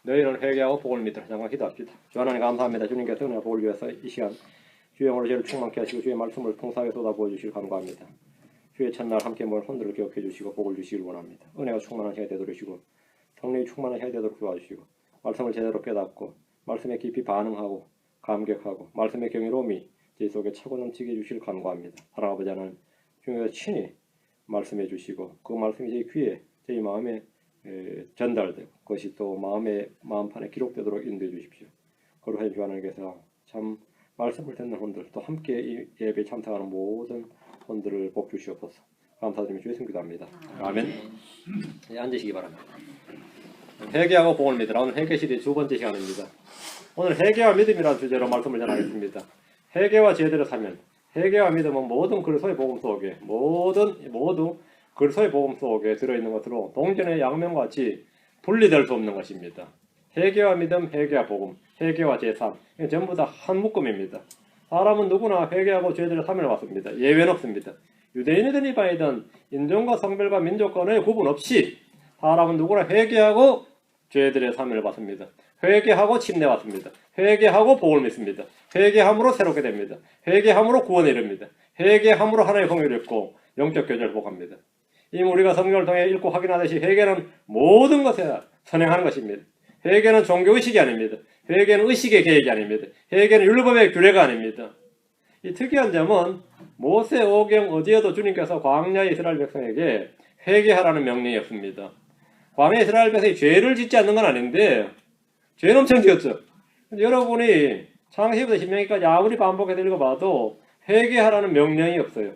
너희는 회개하고 복을 믿으라. 잠깐 기도합시다. 주 하나님 감사합니다. 주님께서 은혜와 복을 위해서 이 시간 주의 영으로 저를 충만케 하시고 주의 말씀을 통사하게 쏟아부어 주시길 감사합니다. 주의 첫날 함께 모은 혼들을 기억해 주시고 복을 주시길 원합니다. 은혜가 충만한 시간이 되도록 주시고 성령이 충만한 시간이 되도록 도와주시고 말씀을 제대로 깨닫고 말씀에 깊이 반응하고 감격하고 말씀의 경이로움이 제 속에 차고 넘치게 해주시길 간구합니다. 하나님 아버지 하나님 주님께서 친히 말씀해 주시고 그 말씀이 제 귀에 제 마음에 전달되고 그것이 또 마음판에 기록되도록 인도해 주십시오. 거룩하신 주 하나님께서 참 말씀을 듣는 혼들 또 함께 이 예배에 참석하는 모든 혼들을 복 주시옵소서. 감사드리며 주의 기도합니다. 아멘. 네, 앉으시기 바랍니다. 회개하고 복을 믿으라. 오늘 회개 시리즈 두 번째 시간입니다. 오늘 회개와 믿음이라는 주제로 말씀을 전하겠습니다. 회개와 제대로 살면 회개와 믿음은 모든 그리스도의 복음 속에 모두 그리스도의 복음 속에 들어있는 것으로 동전의 양면과 같이 분리될 수 없는 것입니다. 회개와 믿음, 회개와 복음, 회개와 제삼 전부 다 한 묶음입니다. 사람은 누구나 회개하고 죄들을 사면을 받습니다. 예외는 없습니다. 유대인이든 이방이든 인종과 성별과 민족과 구분 없이 사람은 누구나 회개하고 죄들의 사면을 받습니다. 회개하고 침례받습니다. 회개하고 복을 믿습니다. 회개함으로 새롭게 됩니다. 회개함으로 구원에 이릅니다. 회개함으로 하나님의 공의를 입고 영적 교제를 복합니다. 이미 우리가 성경을 통해 읽고 확인하듯이 회개는 모든 것에 선행하는 것입니다. 회개는 종교의식이 아닙니다. 회개는 의식의 계획이 아닙니다. 회개는 율법의 규례가 아닙니다. 이 특이한 점은 모세 오경 어디에도 주님께서 광야의 이스라엘 백성에게 회개하라는 명령이 없습니다. 광야 이스라엘 백성이 죄를 짓지 않는 건 아닌데 죄는 엄청 지었죠. 여러분이 창세기부터 신명기까지 아무리 반복해서 읽어봐도 회개하라는 명령이 없어요.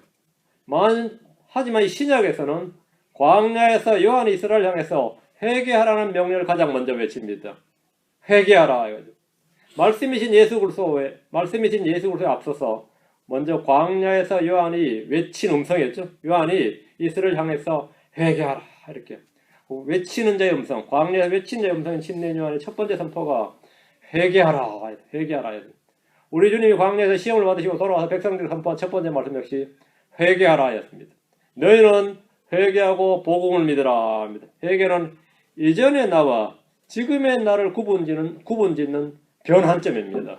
하지만 이 신약에서는 광야에서 요한이 이스라엘 향해서 회개하라는 명령을 가장 먼저 외칩니다. 회개하라. 말씀이신 예수 그리스도에 앞서서 먼저 광야에서 요한이 외친 음성이었죠. 요한이 이스라엘 향해서 회개하라 이렇게 외치는 자의 음성, 광야에서 외친 자의 음성인 침례 요한의 첫 번째 선포가 회개하라. 우리 주님이 광야에서 시험을 받으시고 돌아와서 백성들을 선포한 첫 번째 말씀 역시 회개하라 였습니다. 너희는 회개하고 복음을 믿으라 합니다. 회개는 이전의 나와 지금의 나를 구분짓는 변환점입니다.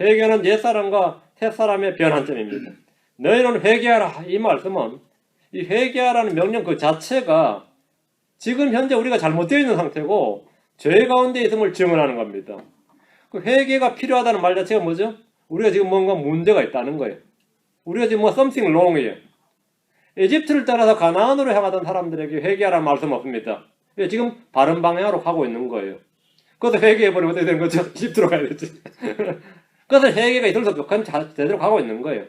회개는 옛사람과 새사람의 변환점입니다. 너희는 회개하라. 이 말씀은 이 회개하라는 명령 그 자체가 지금 현재 우리가 잘못되어 있는 상태고 죄 가운데 있음을 증언하는 겁니다. 그 회개가 필요하다는 말 자체가 뭐죠? 우리가 지금 뭔가 문제가 있다는 거예요. 우리가 지금 something wrong이에요. 이집트를 따라서 가나안으로 향하던 사람들에게 회개하라는 말씀 없습니다. 지금 바른 방향으로 가고 있는 거예요. 그것을 회개해버리면 어떻게 되는 거죠? 이집트로 가야 되지. 그것을 회개가 있을 수 없죠. 그건 제대로 가고 있는 거예요.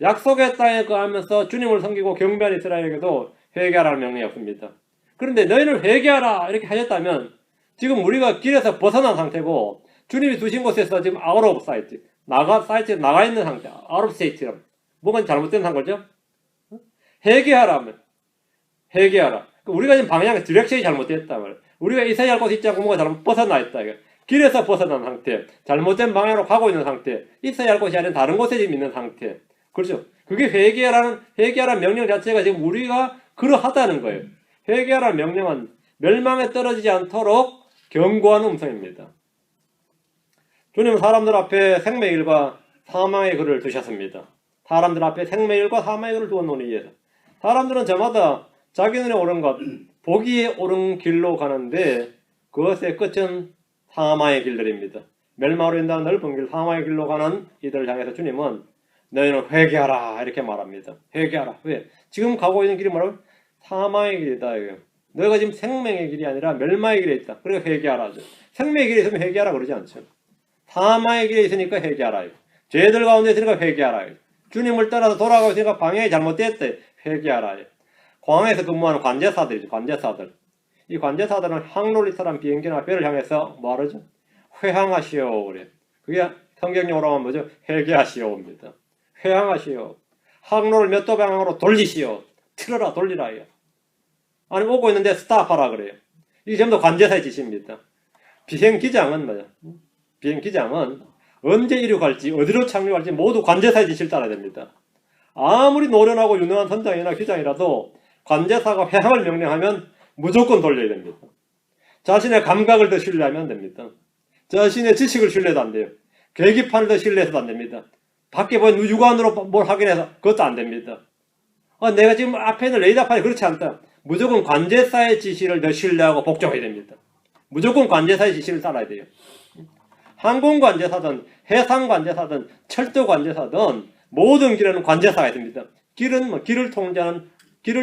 약속의 땅에 거하면서 주님을 섬기고 경배한 이스라엘에게도 회개하라는 명령이 없습니다. 그런데 너희는 회개하라 이렇게 하셨다면 지금 우리가 길에서 벗어난 상태고 주님이 두신 곳에서 지금 out of sight, 나가 있는 상태, out of state, 뭐가 잘못된 상태죠? 회개하라면 회개하라. 우리가 지금 방향, 디렉션이 잘못됐다 말이야. 우리가 있어야 할 곳이 있지 않고 뭔가 잘못 벗어나 있다. 길에서 벗어난 상태, 잘못된 방향으로 가고 있는 상태, 있어야 할 곳이 아닌 다른 곳에 지금 있는 상태. 그렇죠? 그게 회개하라는 명령 자체가 지금 우리가 그러하다는 거예요. 회개하라는 명령은 멸망에 떨어지지 않도록 경고하는 음성입니다. 주님은 사람들 앞에 생명의 길과 사망의 길을 두셨습니다. 사람들 앞에 생명의 길과 사망의 길을 두었노니 이에서 사람들은 저마다 자기 눈에 옳은 것, 보기에 옳은 길로 가는데 그것의 끝은 사망의 길들입니다. 멸망으로 인도하는 넓은 길, 사망의 길로 가는 이들을 향해서 주님은 너희는 회개하라 이렇게 말합니다. 회개하라. 왜? 지금 가고 있는 길이 뭐라고? 사망의 길이다. 너희가 지금 생명의 길이 아니라 멸망의 길에 있다. 그러니까 회개하라. 생명의 길에 있으면 회개하라 그러지 않죠. 사망의 길에 있으니까 회개하라. 죄들 가운데 있으니까 회개하라. 주님을 따라서 돌아가고 있으니까 방향이 잘못됐대. 회개하라. 공항에서 근무하는 관제사들이죠. 관제사들. 이 관제사들은 항롤리스라는 비행기나 배를 향해서 뭐하죠? 회항하시오. 그래. 그게 성경용어로 하면 뭐죠? 회개하시오입니다. 회항하시오. 항로를 몇 도 방향으로 돌리시오. 틀어라, 돌리라. 아니, 오고 있는데 스탑하라 그래요. 이게 전부 다 관제사의 지시입니다. 비행기장은 뭐죠? 비행기장은 언제 이륙할지, 어디로 착륙할지 모두 관제사의 지시를 따라야 됩니다. 아무리 노련하고 유능한 선장이나 기장이라도 관제사가 회항을 명령하면 무조건 돌려야 됩니다. 자신의 감각을 더 신뢰하면 안 됩니다. 자신의 지식을 신뢰도 안 돼요. 계기판을 더 신뢰해서도 안 됩니다. 밖에 보면 육안으로 뭘 확인해서 그것도 안 됩니다. 내가 지금 앞에 있는 레이더판이 그렇지 않다. 무조건 관제사의 지시를 더 신뢰하고 복종해야 됩니다. 무조건 관제사의 지시를 따라야 돼요. 항공관제사든 해상관제사든 철도관제사든 모든 길에는 관제사가 있습니다. 길은 길을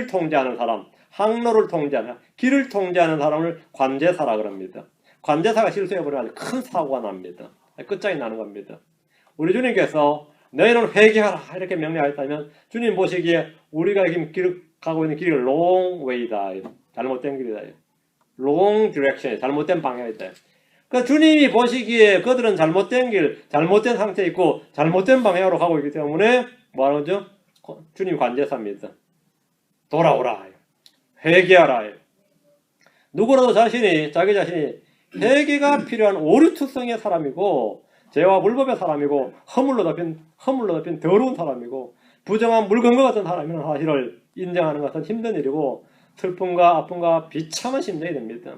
통제하는 사람, 항로를 통제하는, 길을 통제하는 사람을 관제사라 그럽니다. 관제사가 실수해버리면 큰 사고가 납니다. 끝장이 나는 겁니다. 우리 주님께서 너희는 회개하라 이렇게 명령하였다면 주님 보시기에 우리가 지금 가고 있는 길이 long way다. 잘못된 길이다. long direction, 잘못된 방향이다. 그러니까 주님이 보시기에 그들은 잘못된 길, 잘못된 상태에 있고 잘못된 방향으로 가고 있기 때문에 뭐하는 거죠? 주님 관제사입니다. 돌아오라. 회개하라. 누구라도 자기 자신이 회개가 필요한 오류투성의 사람이고 죄와 불법의 사람이고 허물로 덮인 더러운 사람이고 부정한 물건과 같은 사람이라는 사실을 인정하는 것은 힘든 일이고 슬픔과 아픔과 비참한 심정이 됩니다.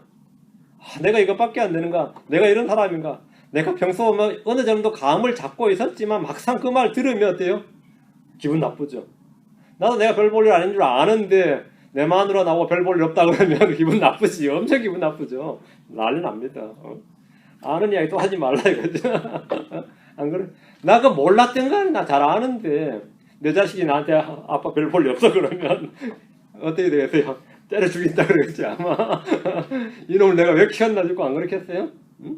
내가 이것밖에 안 되는가? 내가 이런 사람인가? 내가 평소 어느 정도 감을 잡고 있었지만 막상 그 말 들으면 어때요? 기분 나쁘죠. 나도 내가 별 볼 일 아닌 줄 아는데 내 마누라 나오고 별 볼 일 없다 그러면 기분 나쁘지. 엄청 기분 나쁘죠. 난리 납니다. 아는 이야기 또 하지 말라 이거죠. 안 그래? 나 그거 몰랐던 거 나 잘 아는데 내 자식이 나한테 아빠 별 볼 일 없어 그러면 어떻게 되겠어요? 때려 죽인다 그러겠지 아마. 이놈을 내가 왜 키웠나 싶고 안 그렇겠어요? 응?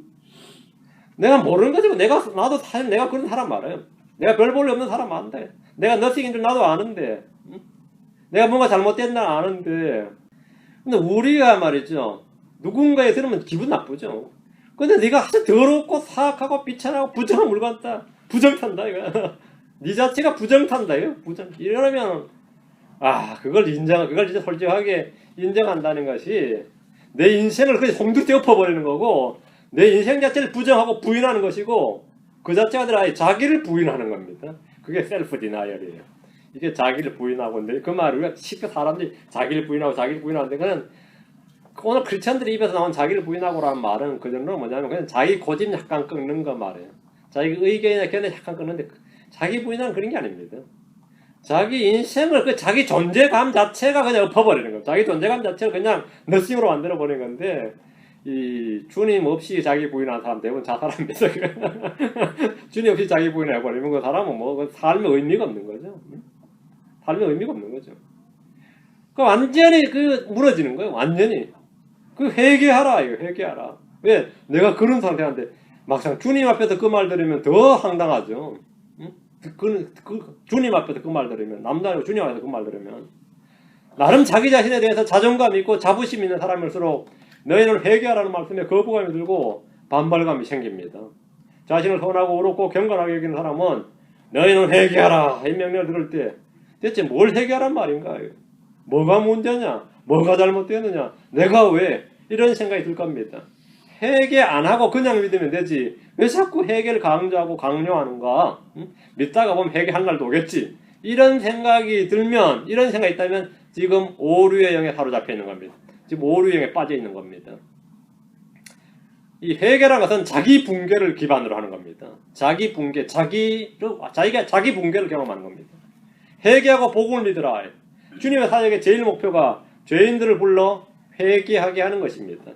내가 모르는 거지. 나도 사실 내가 그런 사람 말아요. 내가 별 볼 일 없는 사람 안다. 내가 너싱인 줄 나도 아는데, 응? 내가 뭔가 잘못됐나 아는데, 근데 우리가 말이죠. 누군가에 들으면 기분 나쁘죠. 근데 네가 아주 더럽고 사악하고 비참하고 부정한 물 같다. 부정탄다 이거. 네 자체가 부정탄다 이거. 이러면 그걸 진짜 솔직하게 인정한다는 것이 내 인생을 그냥 송두째 엎어버리는 거고 내 인생 자체를 부정하고 부인하는 것이고 그 자체가 아니라 자기를 부인하는 겁니다. 그게 셀프 디나이얼이에요. 이게 자기를 부인하고 그 말을 쉽게 사람들이 자기를 부인하는데 그는 오늘 크리스천들이 입에서 나온 자기를 부인하고라는 말은 그 정도는 뭐냐면 그냥 자기 고집 약간 꺾는 거 말이에요. 자기 의견이나 견해 약간 꺾는데 자기 부인하는 그런 게 아닙니다. 자기 인생을 자기 존재감 자체가 그냥 엎어버리는 거예요. 자기 존재감 자체를 그냥 너싱으로 만들어버리는 건데 이 주님 없이 자기 부인하는 사람 대부분 자살합니다. 주님 없이 자기 부인해버리면 그 사람은 그 삶의 의미가 없는 거죠. 삶의 의미가 없는 거죠. 완전히 무너지는 거예요. 완전히. 회개하라 이거 회개하라. 왜? 내가 그런 상태인데 막상 주님 앞에서 그 말 들으면 더 황당하죠. 주님 앞에서 그 말 들으면 남자는 주님 앞에서 그 말 들으면 나름 자기 자신에 대해서 자존감 있고 자부심 있는 사람일수록 너희는 회개하라는 말씀에 거부감이 들고 반발감이 생깁니다. 자신을 선하고 어렵고 경건하게 여기는 사람은 너희는 회개하라 이 명령을 들을 때 대체 뭘 회개하란 말인가? 뭐가 문제냐? 뭐가 잘못되느냐? 내가 왜? 이런 생각이 들 겁니다. 회개 안 하고 그냥 믿으면 되지. 왜 자꾸 회개를 강조하고 강요하는가? 믿다가 보면 회개할 날도 오겠지. 이런 생각이 들면, 이런 생각이 있다면 지금 오류의 영에 사로잡혀 있는 겁니다. 지금 오류의 영에 빠져 있는 겁니다. 이 회개라는 것은 자기 붕괴를 기반으로 하는 겁니다. 자기 붕괴, 자기가 자기 붕괴를 경험하는 겁니다. 회개하고 복음을 믿으라. 주님의 사역의 제일 목표가 죄인들을 불러 회개하게 하는 것입니다.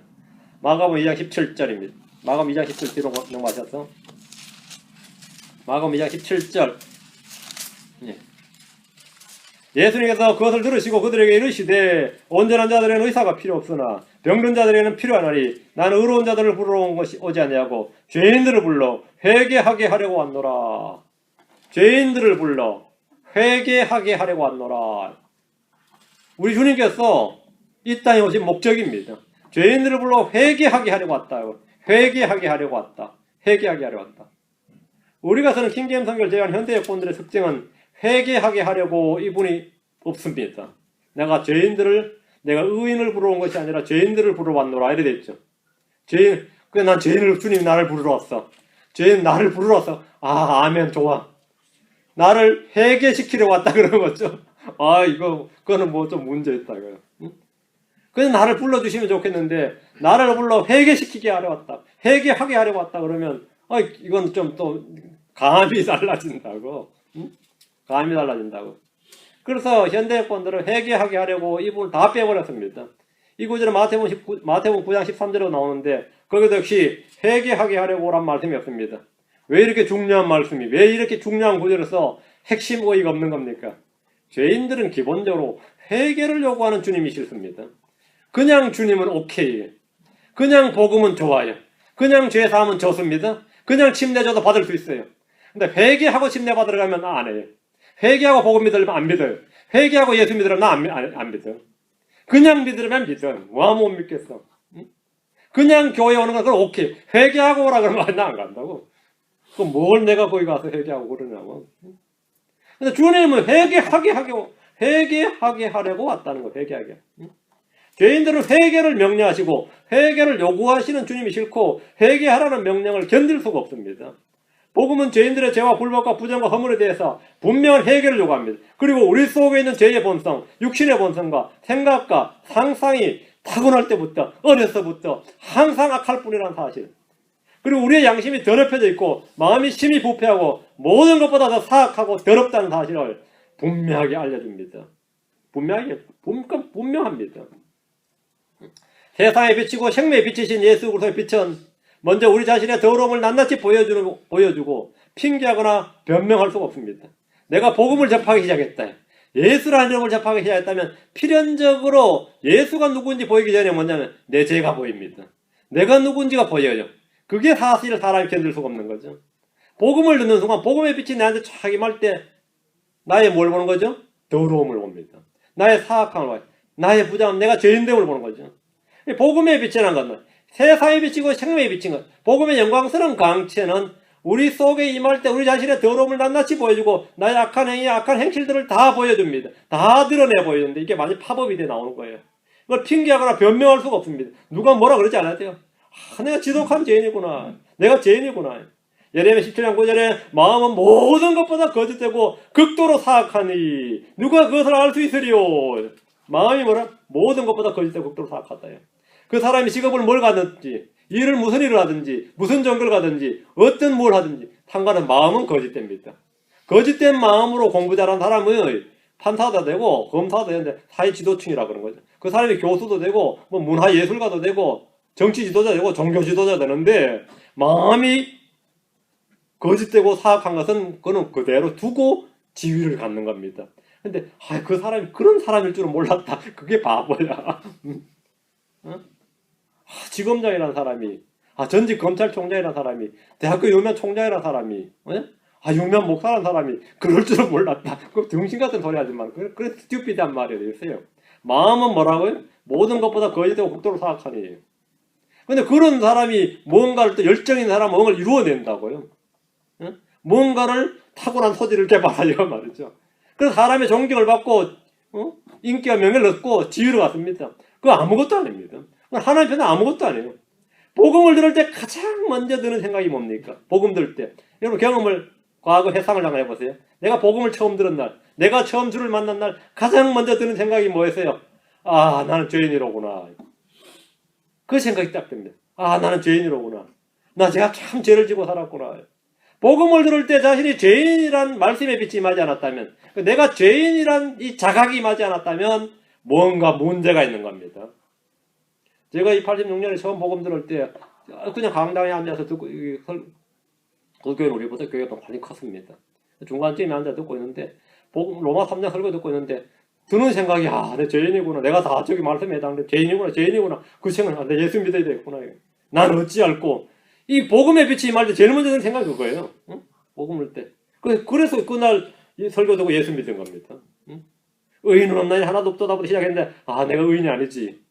마가복음 2장 17절입니다. 마가복음 2장 17절 뒤로 넘어가셔서 마가복음 2장 17절 예수님께서 그것을 들으시고 그들에게 이르시되 온전한 자들에게는 의사가 필요 없으나 병든 자들에게는 필요하나니 나는 의로운 자들을 부르러 온 것이 오지 아니하고 죄인들을 불러 회개하게 하려고 왔노라. 죄인들을 불러 회개하게 하려고 왔노라. 우리 주님께서 이 땅에 오신 목적입니다. 죄인들을 불러 회개하게 하려고 왔다. 회개하게 하려고 왔다. 회개하게 하려고 왔다. 우리가 쓰는 킹제임스 성경을 제외한 현대 역본들의 특징은 회개하게 하려고 이분이 없습니다. 내가 의인을 부르러 온 것이 아니라 죄인들을 부르러 왔노라 이래 됐죠. 난 주님이 나를 부르러 왔어. 죄인 나를 부르러 왔어. 아멘 좋아. 나를 회개시키려고 왔다 그런 거죠. 그거는 좀 문제 있다 이거요. 그래서 나를 불러주시면 좋겠는데 나를 불러 회개시키게 하려 왔다. 회개하게 하려 왔다 그러면 이건 좀 또 감이 달라진다고. 응? 감이 달라진다고. 그래서 현대권들은 회개하게 하려고 이 부분을 다 빼버렸습니다. 이 구절은 마태복음 9장 13절로 나오는데 거기도 역시 회개하게 하려고 란 말씀이 없습니다. 왜 이렇게 중요한 말씀이, 왜 이렇게 중요한 구절에서 핵심 어이가 없는 겁니까? 죄인들은 기본적으로 회개를 요구하는 주님이 싫습니다. 그냥 주님은 오케이. 그냥 복음은 좋아요. 그냥 죄사함은 좋습니다. 그냥 침례 줘도 받을 수 있어요. 근데 회개하고 침례 받으러 가면 나 안 해요. 회개하고 복음 믿으려면 안 믿어요. 회개하고 예수 믿으려면 나 안 믿어. 그냥 믿으려면 믿어. 와 못 믿겠어. 그냥 교회 오는 건 그럼 오케이. 회개하고 오라 그러면 나 안 간다고. 그럼 뭘 내가 거기 가서 회개하고 그러냐고. 근데 주님은 회개하게 하려고 왔다는 거예요. 회개하게. 죄인들은 회개를 명령하시고 회개를 요구하시는 주님이 싫고 회개하라는 명령을 견딜 수가 없습니다. 복음은 죄인들의 죄와 불법과 부정과 허물에 대해서 분명한 회개를 요구합니다. 그리고 우리 속에 있는 죄의 본성, 육신의 본성과 생각과 상상이 타고날 때부터 어려서부터 항상 악할 뿐이라는 사실. 그리고 우리의 양심이 더럽혀져 있고 마음이 심히 부패하고 모든 것보다 더 사악하고 더럽다는 사실을 분명하게 알려줍니다. 분명합니다. 세상에 비치고 생명에 비치신 예수 그리스도의 빛은 먼저 우리 자신의 더러움을 낱낱이 보여주고 핑계하거나 변명할 수가 없습니다. 내가 복음을 접하기 시작했다. 예수라는 이름을 접하기 시작했다면 필연적으로 예수가 누구인지 보이기 전에 뭐냐면 내 죄가 보입니다. 내가 누구인지가 보여요. 그게 사실을 사람이 견딜 수가 없는 거죠. 복음을 듣는 순간 복음의 빛이 내한테 쫙 임할 때 나의 뭘 보는 거죠? 더러움을 봅니다. 나의 사악함을 봐요. 나의 부정함, 내가 죄인됨을 보는 거죠. 복음의 빛이라는 것은 세상에 비치고 생명에 비친 것. 복음의 영광스러운 광채는 우리 속에 임할 때 우리 자신의 더러움을 낱낱이 보여주고 나의 악한 행위, 악한 행실들을 다 보여줍니다. 다 드러내 보여주는데 이게 많이 팝업이 돼 나오는 거예요. 그걸 핑계하거나 변명할 수가 없습니다. 누가 뭐라 그러지 않았대요. 내가 지독한 죄인이구나. 내가 죄인이구나. 예레미야 17장 9절에 마음은 모든 것보다 거짓되고 극도로 사악하니 누가 그것을 알 수 있으리요. 마음이 뭐라? 모든 것보다 거짓되고 극도로 사악하다요. 그 사람이 직업을 뭘 가든지 일을 무슨 일을 하든지 무슨 종교를 가든지 어떤 뭘 하든지 상관은 마음은 거짓됩니다. 거짓된 마음으로 공부 잘한 사람은 판사도 되고 검사도 되는데 사회 지도층이라 그런 거죠. 그 사람이 교수도 되고 뭐 문화예술가도 되고 정치 지도자 되고 종교 지도자 되는데 마음이 거짓되고 사악한 것은 그는 그대로 두고 지위를 갖는 겁니다. 근데 그 사람이 그런 사람일 줄은 몰랐다. 그게 바보야. 지검장이라는 사람이, 전직 검찰총장이라는 사람이, 대학교 유명 총장이라는 사람이, 유명 목사라는 사람이 그럴 줄은 몰랐다. 그 등신 같은 소리 하지만 그래 스튜피드한 말이 있어요. 마음은 뭐라고요? 모든 것보다 거짓되고 극도로 사악하니. 근데 그런 사람이 뭔가를 또 열정 있는 사람은 뭔가를 이루어낸다고요. 뭔가를 타고난 소질을 개발하려 말이죠. 그래서 사람의 존경을 받고 인기와 명예를 얻고 지위를 갖습니다. 그거 아무것도 아닙니다. 하나님 편은 아무것도 아니에요. 복음을 들을 때 가장 먼저 드는 생각이 뭡니까? 복음 들을 때. 여러분 경험을 과거 회상을 한번 해보세요. 내가 복음을 처음 들은 날, 내가 처음 주를 만난 날 가장 먼저 드는 생각이 뭐였어요? 나는 죄인이로구나. 그 생각이 딱 듭니다. 나는 죄인이로구나. 제가 참 죄를 지고 살았구나. 복음을 들을 때 자신이 죄인이란 말씀의 빛이 임하지 않았다면, 내가 죄인이란 이 자각이 임하지 않았다면 뭔가 문제가 있는 겁니다. 제가 이 86년에 처음 복음 들을 때 그냥 강당에 앉아서 듣고, 그 교회는 우리보다 교회가 훨씬 컸습니다. 중간쯤에 앉아 듣고 있는데 로마 3장 설교 듣고 있는데 드는 생각이 내 죄인이구나. 내가 다 저기 말씀에 해당돼. 죄인이구나. 그 생각이 내 예수 믿어야 되겠구나. 나는 어찌 알고 이 복음의 빛이 임할 때 제일 먼저 드는 생각이 그거예요. 복음을 때. 그래서 그날 설교 듣고 예수 믿은 겁니다. 의인은 없나니 하나도 없도다부터 시작했는데 내가 의인이 아니지.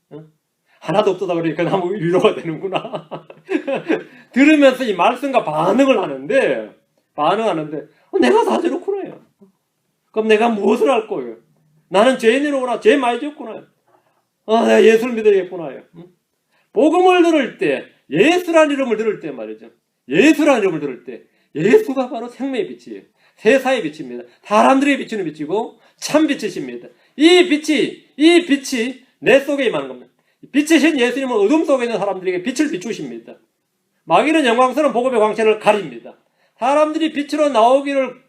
하나도 없도다 그러니까 나무 위로가 되는구나. 들으면서 이 말씀과 반응을 하는데 내가 다 저렇구나. 그럼 내가 무엇을 할 거예요? 나는 죄인이로구나. 죄 많이 지었구나. 내가 예수를 믿어야겠구나. 복음을 들을 때 예수라는 이름을 들을 때 말이죠. 예수라는 이름을 들을 때 예수가 바로 생명의 빛이에요. 세상의 빛입니다. 사람들이 비치는 빛이고 참 빛이십니다. 이 빛이 내 속에 임하는 겁니다. 빛이신 예수님은 어둠 속에 있는 사람들에게 빛을 비추십니다. 마귀는 영광스러운 복음의 광채를 가립니다. 사람들이 빛으로 나오기를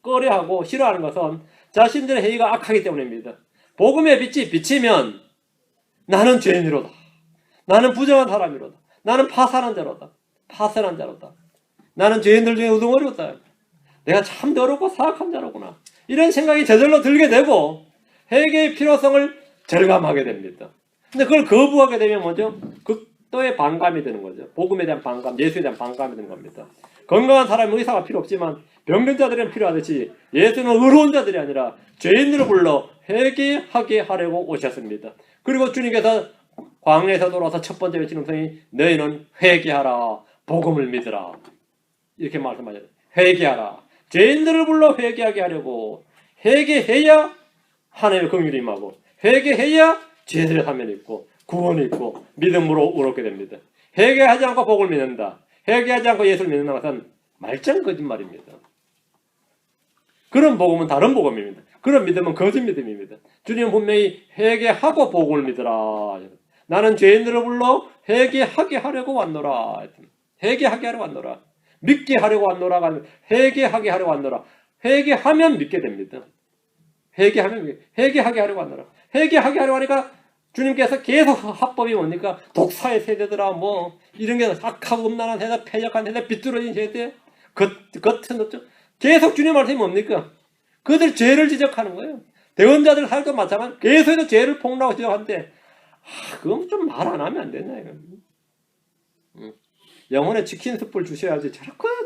꺼려하고 싫어하는 것은 자신들의 행위가 악하기 때문입니다. 복음의 빛이 비치면 나는 죄인이로다. 나는 부정한 사람이로다. 나는 파산한 자로다. 파산한 자로다. 나는 죄인들 중에 우두머리로다. 내가 참 더럽고 사악한 자로구나. 이런 생각이 저절로 들게 되고 회개의 필요성을 절감하게 됩니다. 근데 그걸 거부하게 되면 뭐죠? 극도의 반감이 되는 거죠. 복음에 대한 반감, 예수에 대한 반감이 되는 겁니다. 건강한 사람은 의사가 필요 없지만 병든 자들은 필요하듯이 예수는 의로운 자들이 아니라 죄인들을 불러 회개하게 하려고 오셨습니다. 그리고 주님께서 광야에서 돌아와서 첫 번째 외치는 음성이 너희는 회개하라, 복음을 믿으라. 이렇게 말씀하셨어요. 회개하라. 죄인들을 불러 회개하게 하려고. 회개해야 하나님의 긍휼이 임하고 회개해야 죄들의 사면이 있고 구원이 있고 믿음으로 얻게 됩니다. 회개하지 않고 복을 믿는다. 회개하지 않고 예수를 믿는다 것은 말짱 거짓말입니다. 그런 복음은 다른 복음입니다. 그런 믿음은 거짓 믿음입니다. 주님은 분명히 회개하고 복을 믿으라. 나는 죄인들을 불러 회개하게 하려고 왔노라. 회개하게 하려고 왔노라. 믿게 하려고 왔노라가 회개하게 하려고 왔노라. 회개하면 믿게 됩니다. 회개하게 하려고 왔노라. 회개하게 하려고 하니까 주님께서 계속 합법이 뭡니까? 독사의 세대들아, 뭐, 이런 게 악하고 음란한 세대, 패역한 세대, 비뚤어진 세대, 겉은 어쩌 계속 주님 말씀이 뭡니까? 그들 죄를 지적하는 거예요. 대언자들 살도 마찬가지. 계속해서 죄를 폭로하고 지적하는데, 그건 좀 말 안 하면 안 되나, 이거. 영혼에 치킨 숯불 주셔야지.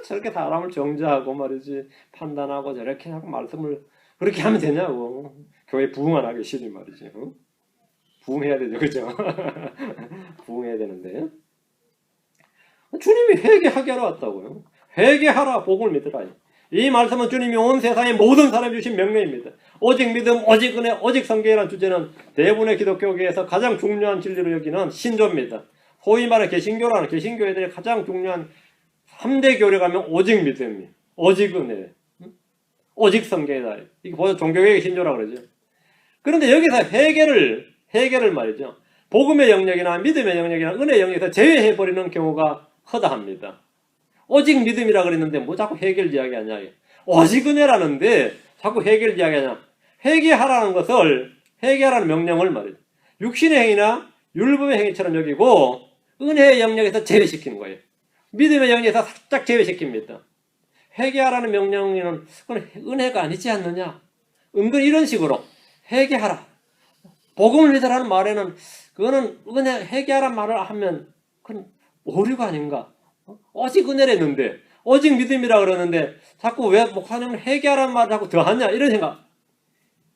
저렇게 사람을 정죄하고 말이지, 판단하고 저렇게 하고 말씀을 그렇게 하면 되냐고. 교회 부흥 안 하기 싫지 말이지. 응? 부흥해야 되죠, 그죠? 부흥해야 되는데. 주님이 회개하게 하러 왔다고요. 회개하라, 복을 믿으라. 이 말씀은 주님이 온 세상의 모든 사람이 주신 명령입니다. 오직 믿음, 오직 은혜, 오직 성경이라는 주제는 대부분의 기독교계에서 가장 중요한 진리로 여기는 신조입니다. 소위 말해 개신교라는 개신교회들의 가장 중요한 3대 교리가 하면 오직 믿음이, 오직 은혜, 오직 성경이다. 이게 보통 종교개혁의 신조라고 그러죠. 그런데 여기서 회개를 말이죠. 복음의 영역이나 믿음의 영역이나 은혜의 영역에서 제외해버리는 경우가 허다합니다. 오직 믿음이라 그랬는데 뭐 자꾸 회개를 이야기하냐. 오직 은혜라는데 자꾸 회개를 이야기하냐. 회개하라는 명령을 말이죠. 육신의 행위나 율법의 행위처럼 여기고 은혜의 영역에서 제외시키는 거예요. 믿음의 영역에서 살짝 제외시킵니다. 회개하라는 명령은 은혜가 아니지 않느냐. 은근 이런 식으로 회개하라. 복음을 믿으라는 말에는 그거는 은혜 회개하라는 말을 하면 그건 오류가 아닌가. 오직 은혜랬는데 오직 믿음이라 그러는데 자꾸 왜 목사님은 회개하라는 말을 자꾸 더 하냐 이런 생각.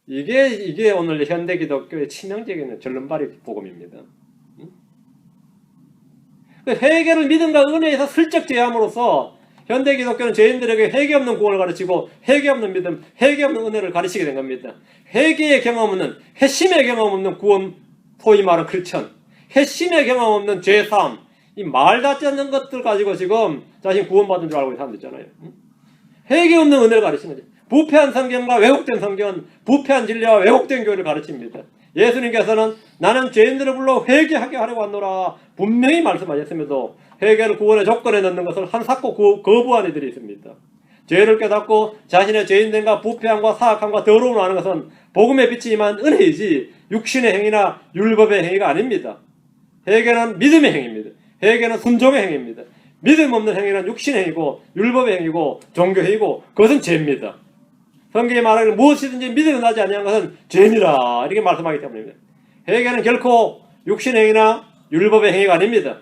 이게 오늘 현대 기독교의 치명적인 절름발이 복음입니다. 회개를 믿음과 은혜에서 슬쩍 제함으로써 현대 기독교는 죄인들에게 회개 없는 구원을 가르치고 회개 없는 믿음, 회개 없는 은혜를 가르치게 된 겁니다. 회개의 경험 없는, 회심의 경험 없는 구원, 소위 말하는 크리스천, 회심의 경험 없는 죄사함, 이 말닿지 않는 것들 가지고 지금 자신 구원받은 줄 알고 있는 사람들 있잖아요. 회개 없는 은혜를 가르치는 거죠. 부패한 성경과 왜곡된 성경, 부패한 진리와 왜곡된 교회를 가르칩니다. 예수님께서는 나는 죄인들을 불러 회개하게 하려고 왔노라 분명히 말씀하셨음에도 회개를 구원의 조건에 넣는 것을 한사코 거부한 이들이 있습니다. 죄를 깨닫고 자신의 죄인됨과 부패함과 사악함과 더러움을 아는 것은 복음의 빛이지만 은혜이지 육신의 행위나 율법의 행위가 아닙니다. 회개는 믿음의 행위입니다. 회개는 순종의 행위입니다. 믿음 없는 행위는 육신의 행위고 율법의 행위고 종교행위고 그것은 죄입니다. 성경이 말하기를 무엇이든지 믿음이 나지 아니한 것은 죄니라 이렇게 말씀하기 때문입니다. 회개는 결코 육신의 행위나 율법의 행위가 아닙니다.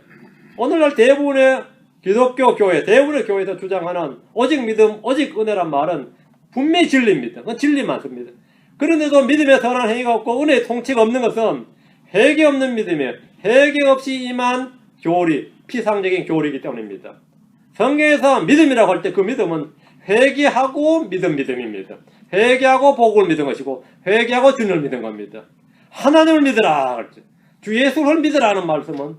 오늘날 대부분의 기독교 교회, 대부분의 교회에서 주장하는 오직 믿음, 오직 은혜란 말은 분명히 진리입니다. 그건 진리 많습니다. 그런데도 믿음의 선한 행위가 없고 은혜의 통치가 없는 것은 회개 없는 믿음이에요. 회개 없이 임한 교리, 피상적인 교리이기 때문입니다. 성경에서 믿음이라고 할 때 그 믿음은 회개하고 믿음입니다. 회개하고 복을 믿은 것이고 회개하고 주님을 믿은 겁니다. 하나님을 믿으라. 주 예수를 믿으라는 말씀은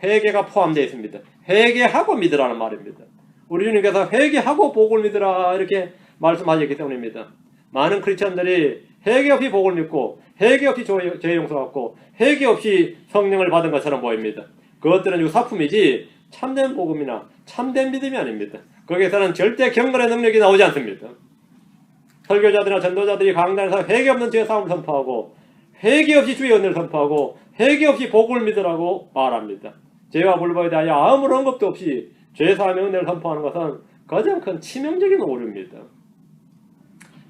회개가 포함되어 있습니다. 회개하고 믿으라는 말입니다. 우리 주님께서 회개하고 복을 믿으라 이렇게 말씀하셨기 때문입니다. 많은 크리스천들이 회개 없이 복을 믿고 회개 없이 죄 용서받고 회개 없이 성령을 받은 것처럼 보입니다. 그것들은 유사품이지 참된 복음이나 참된 믿음이 아닙니다. 거기에서는 절대 경건의 능력이 나오지 않습니다. 설교자들이나 전도자들이 강단에서 회개 없는 죄 사함을 선포하고 회개 없이 주의 은혜를 선포하고 회개 없이 복음을 믿으라고 말합니다. 죄와 불법에 대하여 아무런 언급도 없이 죄 사함의 은혜를 선포하는 것은 가장 큰 치명적인 오류입니다.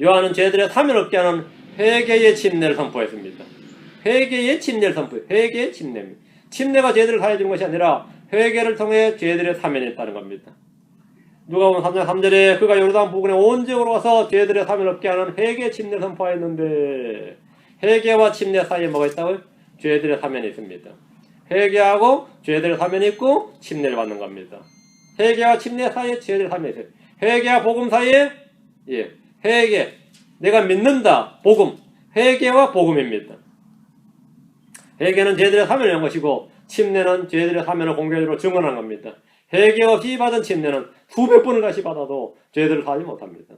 요한은 죄들의 사면 없게 하는 회개의 침례를 선포했습니다. 회개의 침례를 선포해. 회개의 침례입니다. 침례가 죄들을 사해주는 것이 아니라 회개를 통해 죄들의 사면이 있다는 겁니다. 누가복음 3장 3절에 그가 요르단 부근에 온 지역으로 와서 죄들의 사면 없게 하는 회개의 침례를 선포했는데 회개와 침례 사이에 뭐가 있다고요? 죄들의 사면이 있습니다. 회개하고 죄들의 사면이 있고 침례를 받는 겁니다. 회개와 침례 사이에 죄들의 사면이 있어요. 회개와 복음 사이에 회개, 내가 믿는다, 복음, 회개와 복음입니다. 회개는 죄들의 사면을 한 것이고 침례는 죄들의 사면을 공개적으로 증언한 겁니다. 회개 없이 받은 침례는 수백 번을 다시 받아도 죄들을 사하지 못합니다.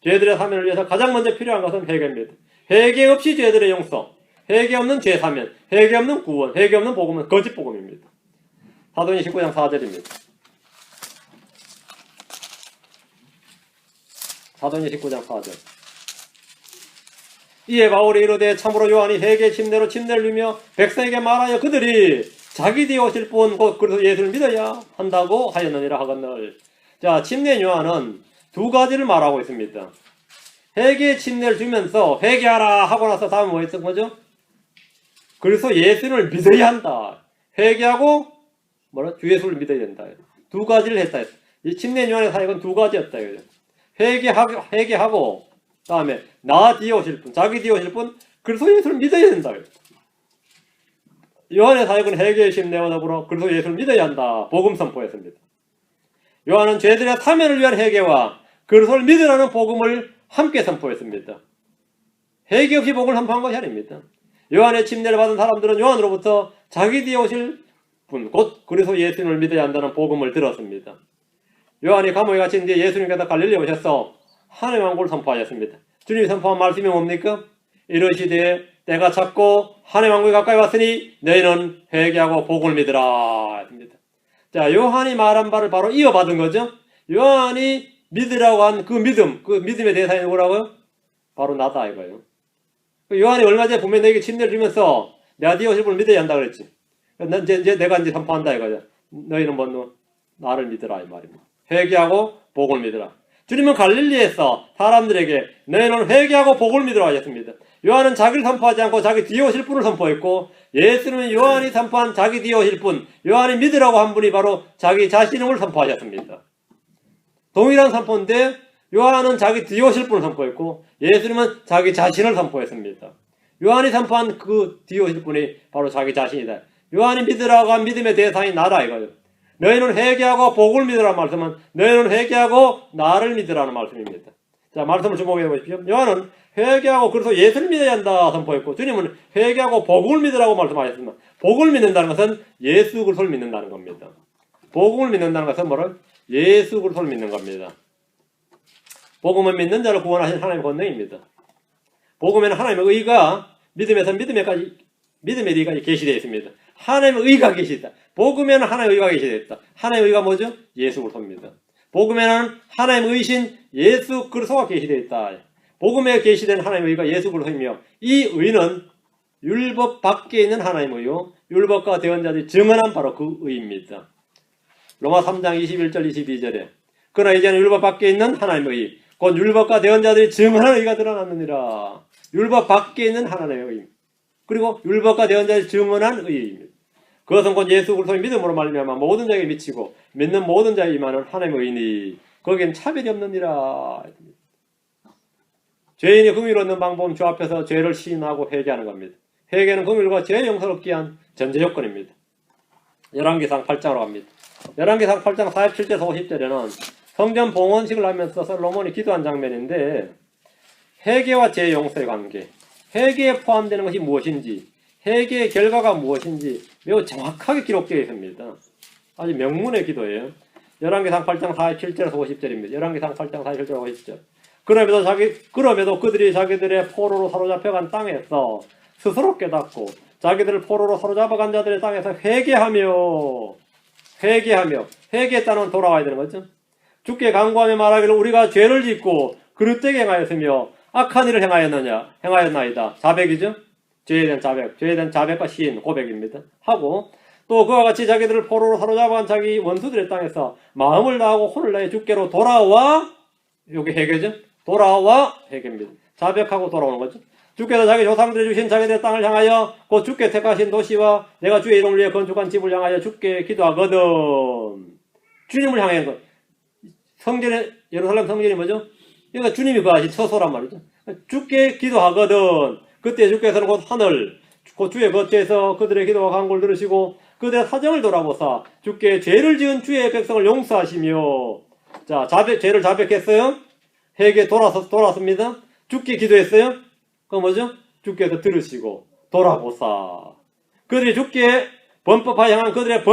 죄들의 사면을 위해서 가장 먼저 필요한 것은 회개입니다. 회개 없이 죄들의 용서, 회개 없는 죄 사면, 회개 없는 구원, 회개 없는 복음은 거짓 복음입니다. 사도행전 19장 4절입니다. 사도행전 19장 4절. 이에 바울이 이르되 참으로 요한이 회개 침례로 침례를 누며 백성에게 말하여 그들이 자기 뒤에 오실 분 곧 그리스도 예수를 믿어야 한다고 하였느니라 하거늘. 자, 침례 요한은 두 가지를 말하고 있습니다. 회개 침례를 주면서 회개하라 하고 나서 다음에 뭐 했던 거죠? 그래서 예수를 믿어야 한다. 회개하고 주 예수를 믿어야 된다. 두 가지를 했다. 이 침례 요한의 사역은 두 가지였다. 회개하고 다음에 나 뒤에 오실 분, 자기 뒤에 오실 분, 그래서 예수를 믿어야 된다. 요한의 사역은 회개의 침례와 더불어 그래서 예수를 믿어야 한다. 복음 선포했습니다. 요한은 죄들의 사면을 위한 회개와 그리스도를 믿으라는 복음을 함께 선포했습니다. 회개 없이 복음을 선포한 것이 아닙니다. 요한의 침례를 받은 사람들은 요한으로부터 자기 뒤에 오실 분, 곧 그리스도 예수님을 믿어야 한다는 복음을 들었습니다. 요한이 감옥에 갇힌 뒤에 예수님께서 갈릴리에 오셔서 하나님의 왕국을 선포하셨습니다. 주님이 선포한 말씀이 뭡니까? 이르시되 때가 찼고 하나님의 왕국이 가까이 왔으니 너희는 회개하고 복음을 믿으라. 자, 요한이 말한 바를 바로 이어받은 거죠. 요한이 믿으라고 한 그 믿음의 대상이 누구라고요? 바로 나다 이거예요. 요한이 얼마 전에 보면 너에게 침례를 주면서 내가 네 오실 분을 믿어야 한다 그랬지. 내가 이제 선포한다 이거죠. 너희는 뭐 나를 믿으라 이 말입니다. 회개하고 복을 믿으라. 주님은 갈릴리에서 사람들에게 너희는 회개하고 복을 믿으라 하셨습니다. 요한은 자기를 선포하지 않고 자기 뒤에 오실 분을 선포했고 예수님은 요한이 선포한 자기 뒤에 오실 분, 요한이 믿으라고 한 분이 바로 자기 자신을 선포하셨습니다. 동일한 선포인데 요한은 자기 뒤에 오실 분을 선포했고 예수님은 자기 자신을 선포했습니다. 요한이 선포한 그 뒤에 오실 분이 바로 자기 자신이다. 요한이 믿으라고 한 믿음의 대상이 나다 이거예요. 너희는 회개하고 복을 믿으라는 말씀은 너희는 회개하고 나를 믿으라는 말씀입니다. 자, 말씀을 주목해 보십시오. 요한은 회개하고 그래서 예수를 믿어야 한다 선포했고 주님은 회개하고 복을 믿으라고 말씀하셨습니다. 복을 믿는다는 것은 예수 그리스도를 믿는다는 겁니다. 복음을 믿는다는 것은 뭐를? 예수 그리스도를 믿는 겁니다. 복음은 믿는 자를 구원하신 하나님의 권능입니다. 복음에는 하나님의 의가 믿음에서 믿음의 의가 계시되어 있습니다. 하나님의 의가 계시다. 복음에는 하나님의 의가 계시되어 있다. 하나님의 의가 뭐죠? 예수 그리스도입니다. 복음에는 하나님의 의신 예수 그리스도가 계시되어 있다. 복음에 계시된 하나님의 의가 예수 그리스도이며 이 의는 율법 밖에 있는 하나님의 의요 율법과 대언자들이 증언한 바로 그 의입니다. 로마 3장 21절 22절에 그러나 이제는 율법 밖에 있는 하나님의 의 곧 율법과 대언자들이 증언한 의가 드러났느니라. 율법 밖에 있는 하나님의 의 그리고 율법과 대언자들이 증언한 의입니다. 그것은 곧 예수 그리스도의 믿음으로 말미암아 모든 자에게 미치고 믿는 모든 자에 임하는 하나님의 의니 거기엔 차별이 없느니라. 죄인이 긍휼을 얻는 방법은 주 앞에서 죄를 시인하고 회개하는 겁니다. 회개는 긍휼과 죄 용서를 얻기 위한 전제 요건입니다. 열왕기상 8장으로 갑니다. 열왕기상 8장 47절에서 50절에는 성전 봉헌식을 하면서 솔로몬이 기도한 장면인데 회개와 죄 용서의 관계, 회개에 포함되는 것이 무엇인지, 회개의 결과가 무엇인지 매우 정확하게 기록되어 있습니다. 아주 명문의 기도예요. 열왕기상 8장 47절에서 50절입니다. 열왕기상 8장 47절에서 50절. 그럼에도 그들이 자기들의 포로로 사로잡혀간 땅에서 스스로 깨닫고 자기들을 포로로 사로잡아간 자들의 땅에서 회개했다는 돌아와야 되는 거죠. 주께 간구하며 말하기를 우리가 죄를 짓고 그릇되게 행하였으며 악한 일을 행하였나이다. 자백이죠. 죄에 대한 자백과 시인, 고백입니다. 하고 또 그와 같이 자기들을 포로로 사로잡아간 자기 원수들의 땅에서 마음을 다하고 혼을 다해 주께로 돌아와, 여기 회개죠. 돌아와 회개입니다. 자백하고 돌아오는 거죠. 주께서 자기 조상들이 주신 자기들의 땅을 향하여 곧 주께 택하신 도시와 내가 주의 이름을 위해 건축한 집을 향하여 주께 기도하거든. 주님을 향한 것. 성전에, 예루살렘 성전이 뭐죠? 그러니까 주님이 그 하신 처소란 말이죠. 주께 기도하거든. 그때 주께서는 곧 하늘, 곧 주의 거처에서 그들의 기도와 간구를 들으시고 그들의 사정을 돌아보사 주께 죄를 지은 주의 백성을 용서하시며. 자, 죄를 자백했어요. 회개 돌았습니다. 주께 기도했어요. 그건 뭐죠? 주께서 들으시고 돌아보사 그들이 주께 범법하여 향한 그들의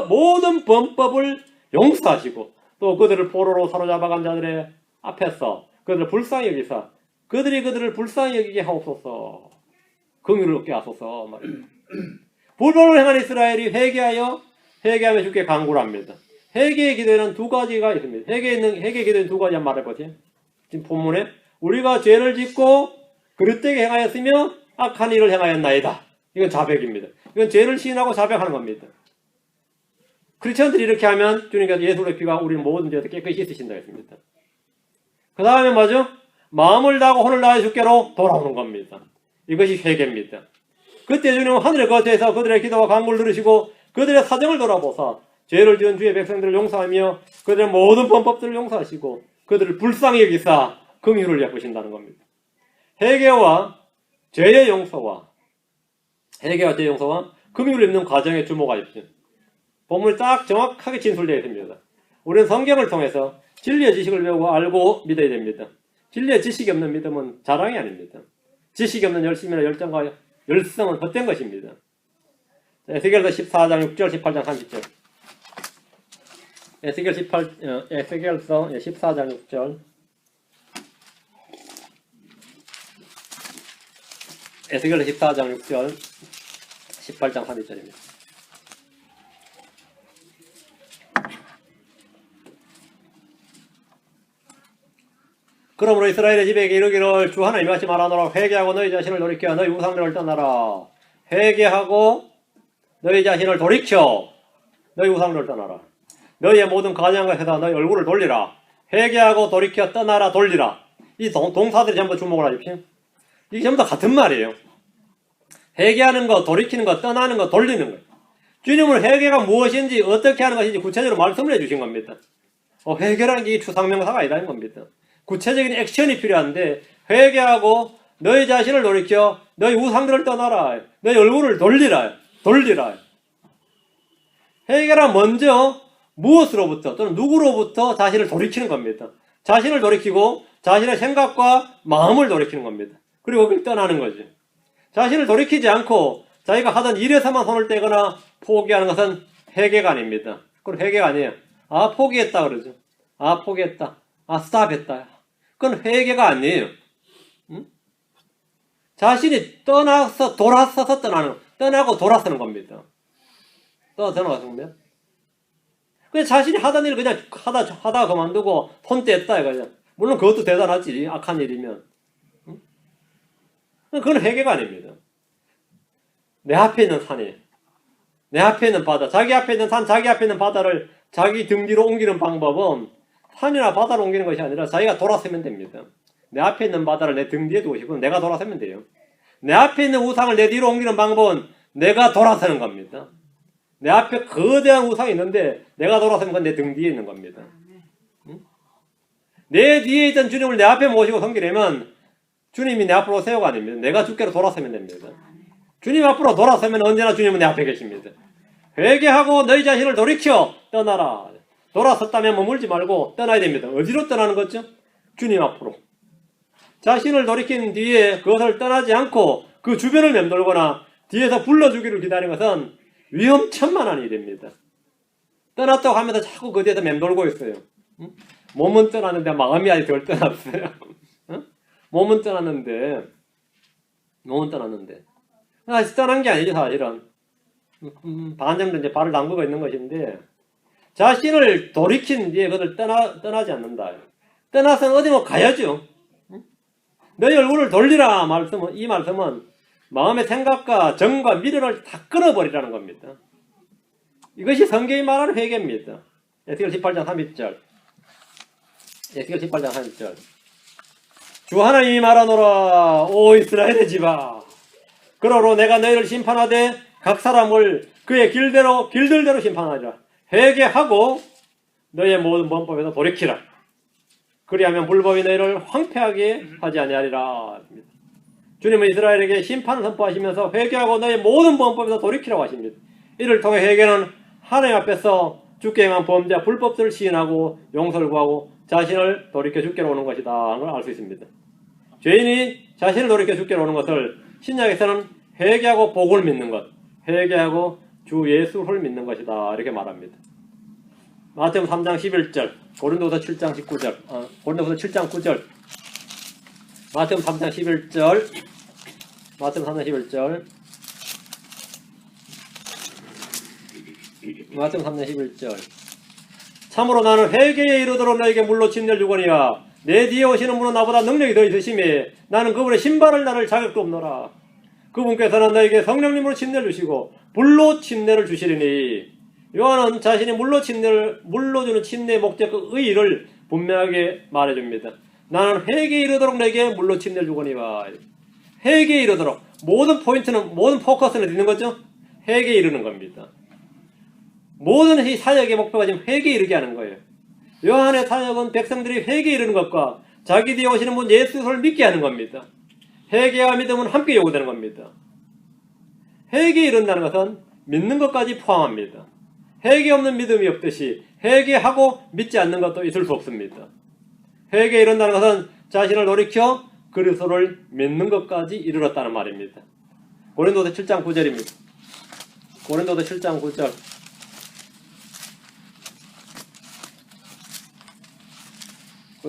모든 범법을 용서하시고 또 그들을 포로로 사로잡아간 자들의 앞에서 그들을 불쌍히 여기사 그들을 불쌍히 여기게 하옵소서. 긍휼을 얻게 하소서 말입니다. 불법을 행한 이스라엘이 회개하며 주께 간구를 합니다. 회개의 기도에는 두 가지가 있습니다. 회개의 기도에는 두 가지 말해보세요. 지금 본문에 우리가 죄를 짓고 그릇되게 행하였으며 악한 일을 행하였나이다. 이건 자백입니다. 이건 죄를 시인하고 자백하는 겁니다. 크리스천들이 이렇게 하면 주님께서 예수의 피가 우리는 모든 죄에서 깨끗이 씻으신다 했습니다. 그 다음에 뭐죠? 마음을 다하고 혼을 다해 주께로 돌아오는 겁니다. 이것이 회개입니다. 그때 주님은 하늘의 거처에서 그들의 기도와 간구를 들으시고 그들의 사정을 돌아보사 죄를 지은 주의 백성들을 용서하며 그들의 모든 범법들을 용서하시고 그들을 불쌍히 여기사 긍휼을 베푸신다는 겁니다. 회개와 죄의 용서와 긍휼을 입는 과정에 주목하십시오. 본문이 딱 정확하게 진술되어 있습니다. 우리는 성경을 통해서 진리의 지식을 배우고 알고 믿어야 됩니다. 진리의 지식이 없는 믿음은 자랑이 아닙니다. 지식이 없는 열심이나 열정과 열성은 헛된 것입니다. 에스겔서 14장 6절 18장 30절 에스겔서 14장 6절 에스겔서 14장 6절 18장 30절입니다. 그러므로 이스라엘의 집에게 이르기를 주 하나님이 하지 말아노라. 회개하고 너희 자신을 돌이켜 너희 우상들을 떠나라. 회개하고 너희 자신을 돌이켜 너희 우상들을 떠나라. 너희의 모든 가증한 것에다 너희 얼굴을 돌리라. 회개하고 돌이켜 떠나라 돌리라. 이 동사들이 전부 주목을 하십시오. 이게 전부 다 같은 말이에요. 회개하는 거, 돌이키는 거, 떠나는 거, 돌리는 거. 주님은 회개가 무엇인지 어떻게 하는 것인지 구체적으로 말씀을 해주신 겁니다. 회개라는 게 추상명사가 아니라는 겁니다. 구체적인 액션이 필요한데 회개하고 너희 자신을 돌이켜 너희 우상들을 떠나라. 너희 얼굴을 돌리라. 회개란 먼저 무엇으로부터 또는 누구로부터 자신을 돌이키는 겁니다. 자신을 돌이키고 자신의 생각과 마음을 돌이키는 겁니다. 그리고 그걸 떠나는 거죠. 자신을 돌이키지 않고 자기가 하던 일에서만 손을 떼거나 포기하는 것은 회개가 아닙니다. 그건 회개가 아니에요. 포기했다 그러죠. 포기했다. 스탑했다. 그건 회개가 아니에요. 응? 자신이 떠나서 돌아서서 떠나고 돌아서는 겁니다. 떠나서 겁니다. 그냥 자신이 하던 일을 그냥 하다 그만두고 손 뗐다 이거죠. 물론 그것도 대단하지. 악한 일이면. 응? 그건 회개가 아닙니다. 내 앞에 있는 산이, 내 앞에 있는 바다, 자기 앞에 있는 산, 자기 앞에 있는 바다를 자기 등 뒤로 옮기는 방법은 산이나 바다로 옮기는 것이 아니라 자기가 돌아서면 됩니다. 내 앞에 있는 바다를 내 등 뒤에 두고 싶으면 내가 돌아서면 돼요. 내 앞에 있는 우상을 내 뒤로 옮기는 방법은 내가 돌아서는 겁니다. 내 앞에 거대한 우상이 있는데 내가 돌아서면 그건 내 등 뒤에 있는 겁니다. 응? 내 뒤에 있던 주님을 내 앞에 모시고 섬기려면 주님이 내 앞으로 세워가 아닙니다. 내가 주께로 돌아서면 됩니다. 주님 앞으로 돌아서면 언제나 주님은 내 앞에 계십니다. 회개하고 너희 자신을 돌이켜 떠나라. 돌아섰다면 머물지 말고 떠나야 됩니다. 어디로 떠나는 거죠? 주님 앞으로. 자신을 돌이킨 뒤에 그것을 떠나지 않고 그 주변을 맴돌거나 뒤에서 불러주기를 기다리는 것은 위험천만한 일입니다. 떠났다고 하면서 자꾸 그 뒤에서 맴돌고 있어요. 응? 몸은 떠났는데 마음이 아직 덜 떠났어요. 응? 몸은 떠났는데 떠난 게 아니죠, 사실은. 반정도 이제 발을 담그고 있는 것인데, 자신을 돌이킨 뒤에 그들 떠나지 않는다. 떠나서는 어디 뭐 가야죠. 너희 얼굴을 돌리라 말씀은, 이 말씀은 마음의 생각과 정과 미련을 다 끊어버리라는 겁니다. 이것이 성경이 말하는 회개입니다. 에스겔 18장 30절. 에스겔 18장 30절. 주 하나님이 말하노라, 오 이스라엘의 집아, 그러므로 내가 너희를 심판하되 각 사람을 그의 길들대로 심판하리라. 회개하고 너희의 모든 범법에서 돌이키라. 그리하면 불법이 너희를 황폐하게 하지 아니하리라. 주님은 이스라엘에게 심판을 선포하시면서 회개하고 너희의 모든 범법에서 돌이키라고 하십니다. 이를 통해 회개는 하나님 앞에서 주께 행한 범죄와 불법들을 시인하고 용서를 구하고 자신을 돌이켜 주께로 오는 것이다 하는 걸 알 수 있습니다. 죄인이 자신을 돌이켜 주께로 오는 것을 신약에서는 회개하고 복을 믿는 것, 회개하고 주 예수를 믿는 것이다 이렇게 말합니다. 마태복음 3장 11절, 고린도서 7장 19절, 고린도서 7장 9절, 마태복음 3장 11절, 마태복음 3장 11절, 마태복음 3장 11절. 참으로 나는 회개에 이르도록 너에게 물로 침례를 주거니와 내 뒤에 오시는 분은 나보다 능력이 더 있으심에 나는 그분의 신발을 나를 자격도 없노라. 그분께서는 너에게 성령님으로 침례를 주시고 불로 침례를 주시리니. 요한은 자신이 물로 주는 침례의 목적 그 의의를 분명하게 말해줍니다. 나는 회개에 이르도록 너에게 물로 침례를 주거니와. 회개에 이르도록 모든 포커스는 있는 거죠? 회개에 이르는 겁니다. 모든 이 사역의 목표가 지금 회개에 이르게 하는 거예요. 요한의 사역은 백성들이 회개에 이르는 것과 자기 뒤에 오시는 분 예수를 믿게 하는 겁니다. 회개와 믿음은 함께 요구되는 겁니다. 회개에 이른다는 것은 믿는 것까지 포함합니다. 회개 없는 믿음이 없듯이 회개하고 믿지 않는 것도 있을 수 없습니다. 회개에 이른다는 것은 자신을 돌이켜 그리스도를 믿는 것까지 이르렀다는 말입니다. 고린도서 7장 9절입니다. 고린도서 7장 9절.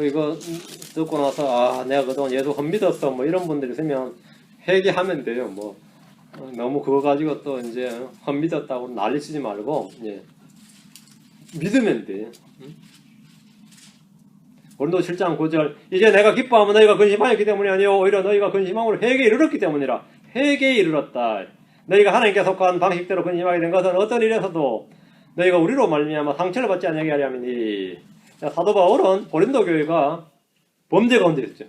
이거 듣고 나서 내가 그동안 예수 헛믿었어 뭐 이런 분들이 있으면 회개하면 돼요. 뭐 너무 그거 가지고 또 이제 헛믿었다고 난리 치지 말고 믿으면 돼. 고린도서 7장 9절. 이제 내가 기뻐하면 너희가 근심하였기 때문이 아니요 오히려 너희가 근심함으로 회개에 이르렀기 때문이라. 회개에 이르렀다. 너희가 하나님께 속한 방식대로 근심하게 된 것은 어떤 일에서도 너희가 우리로 말미암아 상처를 받지 않게 하려 함이니. 사도 바울은 고린도 교회가 범죄 가운데 있었죠.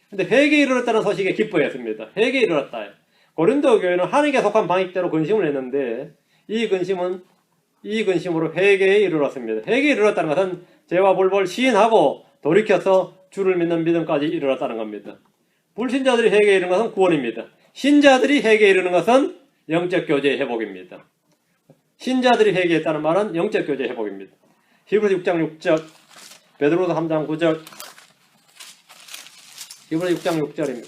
근데 회개에 이르렀다는 소식에 기뻐했습니다. 회개에 이르렀다. 고린도 교회는 하나님께 속한 방식대로 근심을 했는데 이 근심으로 회개에 이르렀습니다. 회개에 이르렀다는 것은 죄와 불법을 시인하고 돌이켜서 주를 믿는 믿음까지 이르렀다는 겁니다. 불신자들이 회개에 이르는 것은 구원입니다. 신자들이 회개에 이르는 것은 영적 교제의 회복입니다. 신자들이 회개했다는 말은 영적 교제의 회복입니다. 히브리서 6장 6절, 베드로서 3장 9절, 히브리서 6장 6절입니다.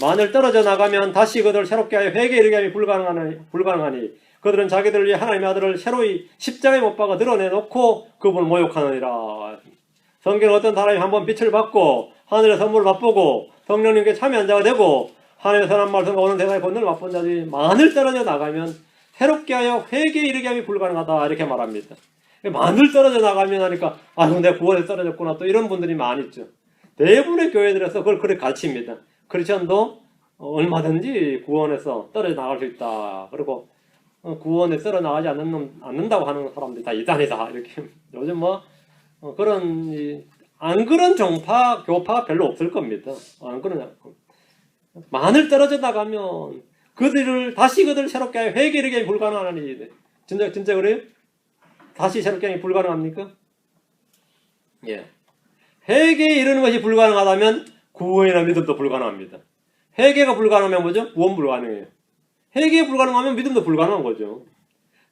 만일 떨어져 나가면 다시 그들을 새롭게 하여 회개에 이르게 함이 불가능하니 그들은 자기들을 위해 하나님의 아들을 새로이 십자가에 못 박아 드러내놓고 그분을 모욕하느니라. 성경은 어떤 사람이 한번 빛을 받고 하늘의 선물을 맛보고 성령님께 참여한 자가 되고 하나님의 선한 말씀과 오는 세상의 본능을 맛본 자들이 만일 떨어져 나가면 새롭게 하여 회개에 이르게 함이 불가능하다 이렇게 말합니다. 만일 떨어져 나가면 하니까 내가 구원에 떨어졌구나 또 이런 분들이 많이 있죠. 대부분의 교회들에서 그걸 그렇게 가르칩니다. 크리스천도 얼마든지 구원에서 떨어져 나갈 수 있다. 그리고 구원에 떨어져 나가지 않는다고 하는 사람들이 다 이단이다 이렇게. 요즘 안 그런 교파가 별로 없을 겁니다. 안 그러냐. 만일 떨어져 나가면 다시 그들을 새롭게 하여 회개에 이르게 함이 불가능하니. 진짜 그래요? 다시 새롭게 함이 불가능합니까? 예. 회개에 이르는 것이 불가능하다면 구원이나 믿음도 불가능합니다. 회개가 불가능하면 뭐죠? 구원 불가능해요. 회개가 불가능하면 믿음도 불가능한 거죠.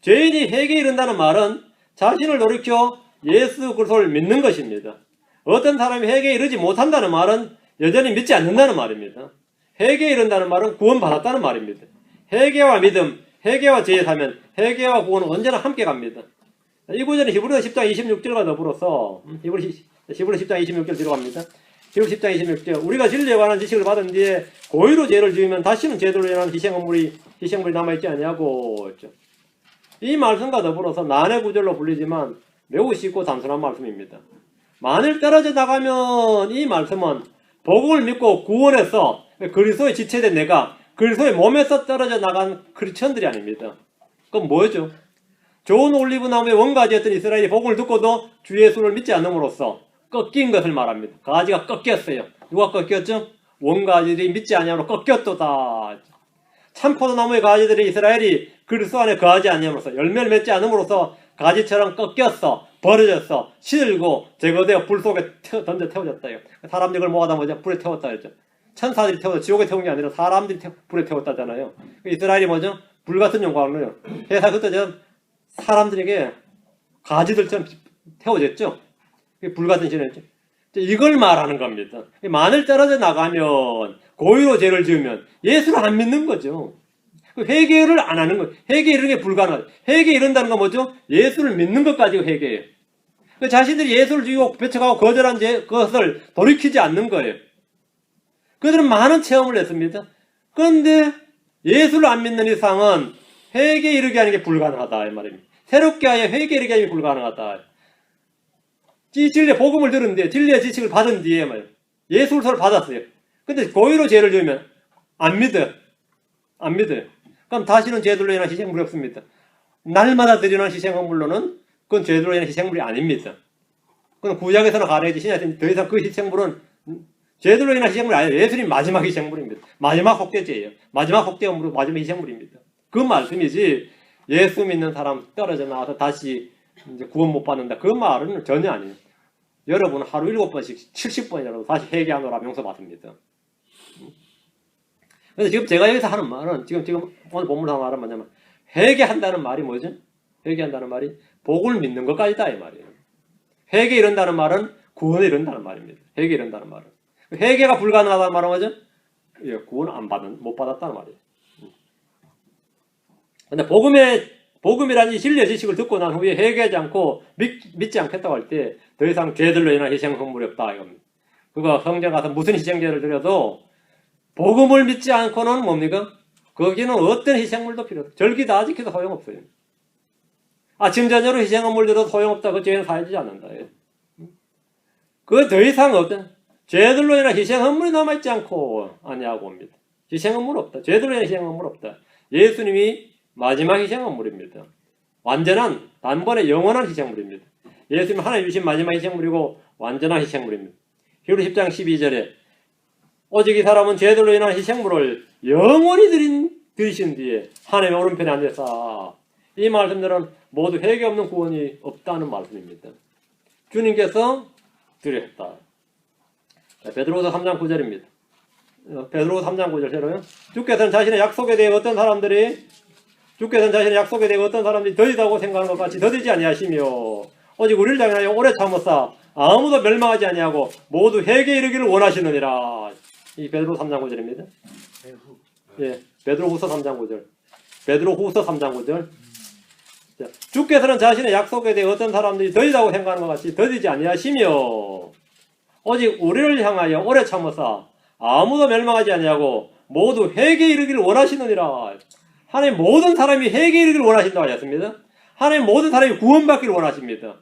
죄인이 회개에 이른다는 말은 자신을 돌이켜 예수 그리스도를 믿는 것입니다. 어떤 사람이 회개에 이르지 못한다는 말은 여전히 믿지 않는다는 말입니다. 회개에 이른다는 말은 구원받았다는 말입니다. 회개와 믿음, 회개와 죄에 사면 회개와 구원은 언제나 함께 갑니다. 이 구절은 히브리서 10장 26절과 더불어서 히브리서 10장 26절 들어갑니다. 지금 10장 26절 우리가 진리에 관한 지식을 받은 뒤에 고의로 죄를 지으면 다시는 제대로 일어나는 희생물이 남아있지 않냐고 했죠. 이 말씀과 더불어서 난해 구절로 불리지만 매우 쉽고 단순한 말씀입니다. 만일 떨어져 나가면 이 말씀은 복음을 믿고 구원해서 그리스도에 지체된 내가 그리스도의 몸에서 떨어져 나간 크리스천들이 아닙니다. 그럼 뭐죠? 좋은 올리브 나무의 원가지였던 이스라엘이 복음을 듣고도 주 예수를 믿지 않음으로써 꺾인 것을 말합니다. 가지가 꺾였어요. 누가 꺾였죠? 원가지들이 믿지 아니함으로 꺾였도다. 참포도나무의 가지들이 이스라엘이 그리스도 안에 거하지 아니함으로써 열매를 맺지 않음으로써 가지처럼 꺾였어, 버려졌어, 시들고 제거되어 불 속에 던져 태워졌다요. 사람들이 그걸 모아다 뭐죠? 불에 태웠다 했죠. 천사들이 태워서 지옥에 태운 게 아니라 사람들이 불에 태웠다잖아요. 이스라엘이 뭐죠? 불 같은 영광을요. 해서 그때 사람들에게 가지들처럼 태워졌죠. 불 같은 신이었죠. 이걸 말하는 겁니다. 만일 떨어져 나가면 고의로 죄를 지으면 예수를 안 믿는 거죠. 회개를 안 하는 거예요. 회개 이런 게 불가능하죠. 회개 이런다는 건 뭐죠? 예수를 믿는 것 가지고 회개해요. 자신들이 예수를 지고 배척하고 거절한 것을 돌이키지 않는 거예요. 그들은 많은 체험을 했습니다. 그런데 예수를 안 믿는 이상은 회개 이르게 하는 게 불가능하다 이 말입니다. 새롭게 하여 회개 이르게 하는 게 불가능하다. 이 진리의 복음을 들은 뒤에 진리의 지식을 받은 뒤에 말이에요. 예수를 받았어요. 근데 고의로 죄를 지으면 안 믿어요. 안 믿어요. 그럼 다시는 죄들로 인한 희생물이 없습니다. 날마다 드리는 희생물로는 그건 죄들로 인한 희생물이 아닙니다. 그건 구약에서는 가능했지 신약에서는 더 이상 그 희생물은 죄들로 인한 희생물이 아니에요. 예수님 마지막 희생물입니다. 마지막 속죄죄예요. 마지막 속죄물로 마지막 희생물입니다. 그 말씀이지 예수 믿는 사람 떨어져 나와서 다시 이제 구원 못 받는다. 그 말은 전혀 아니에요. 여러분 하루 7번씩 70번이라도 다시 회개하노라 용서받습니다. 그래서 지금 제가 여기서 하는 말은 지금 오늘 본문에서 말은 뭐냐면 회개한다는 말이 뭐죠? 회개한다는 말이 복을 믿는 것까지다 이 말이에요. 회개 이른다는 말은 구원을 이른다는 말입니다. 회개 이른다는 말은 회개가 불가능하다는 말은 뭐죠? 예, 구원 못 받았다는 말이에요. 근데 복음이라는 이 진리의 지식을 듣고 난 후에 회개하지 않고 믿지 않겠다고 할 때 더 이상 죄들로 인한 희생성물이 없다 이겁니다. 그거 성전 가서 무슨 희생제를 드려도 복음을 믿지 않고는 뭡니까? 거기는 어떤 희생물도 필요 없어요. 절기 다 지켜도 소용없어요. 아침 저녁으로 희생물 드려도 소용없다. 그 죄는 사해지지 않는다. 그 더 이상 어떤 죄들로 인한 희생물이 남아있지 않고 아니하고 옵니다. 희생물 없다. 죄들로 인한 희생물 없다. 예수님이 마지막 희생물입니다. 완전한 단번에 영원한 희생물입니다. 예수님은 하나님 주신 마지막 희생물이고 완전한 희생물입니다. 히브리 10장 12절에 오직 이 사람은 죄들로 인한 희생물을 영원히 드리신 뒤에 하나님의 오른편에 앉아서 이 말씀들은 모두 회개 없는 구원이 없다는 말씀입니다. 주님께서 드렸다. 베드로후서 3장 9절입니다. 베드로후서 3장 9절 새로요. 주께서는 자신의 약속에 대해 어떤 사람들이 더디다고 생각하는 것 같이 더디지 아니하시며 오직 우리를 향하여 오래 참으사 아무도 멸망하지 아니하고 모두 회개에 이르기를 원하시느니라. 이 베드로 3장 9절입니다. 예, 베드로후서 3장 9절. 베드로후서 3장 9절. 자, 주께서는 자신의 약속에 대해 어떤 사람들이 더디다고 생각하는 것 같이 더디지 아니하시며 오직 우리를 향하여 오래 참으사 아무도 멸망하지 아니하고 모두 회개에 이르기를 원하시느니라. 하나님 모든 사람이 회개에 이르기를 원하신다고 하셨습니다. 하나님 모든 사람이 구원받기를 원하십니다.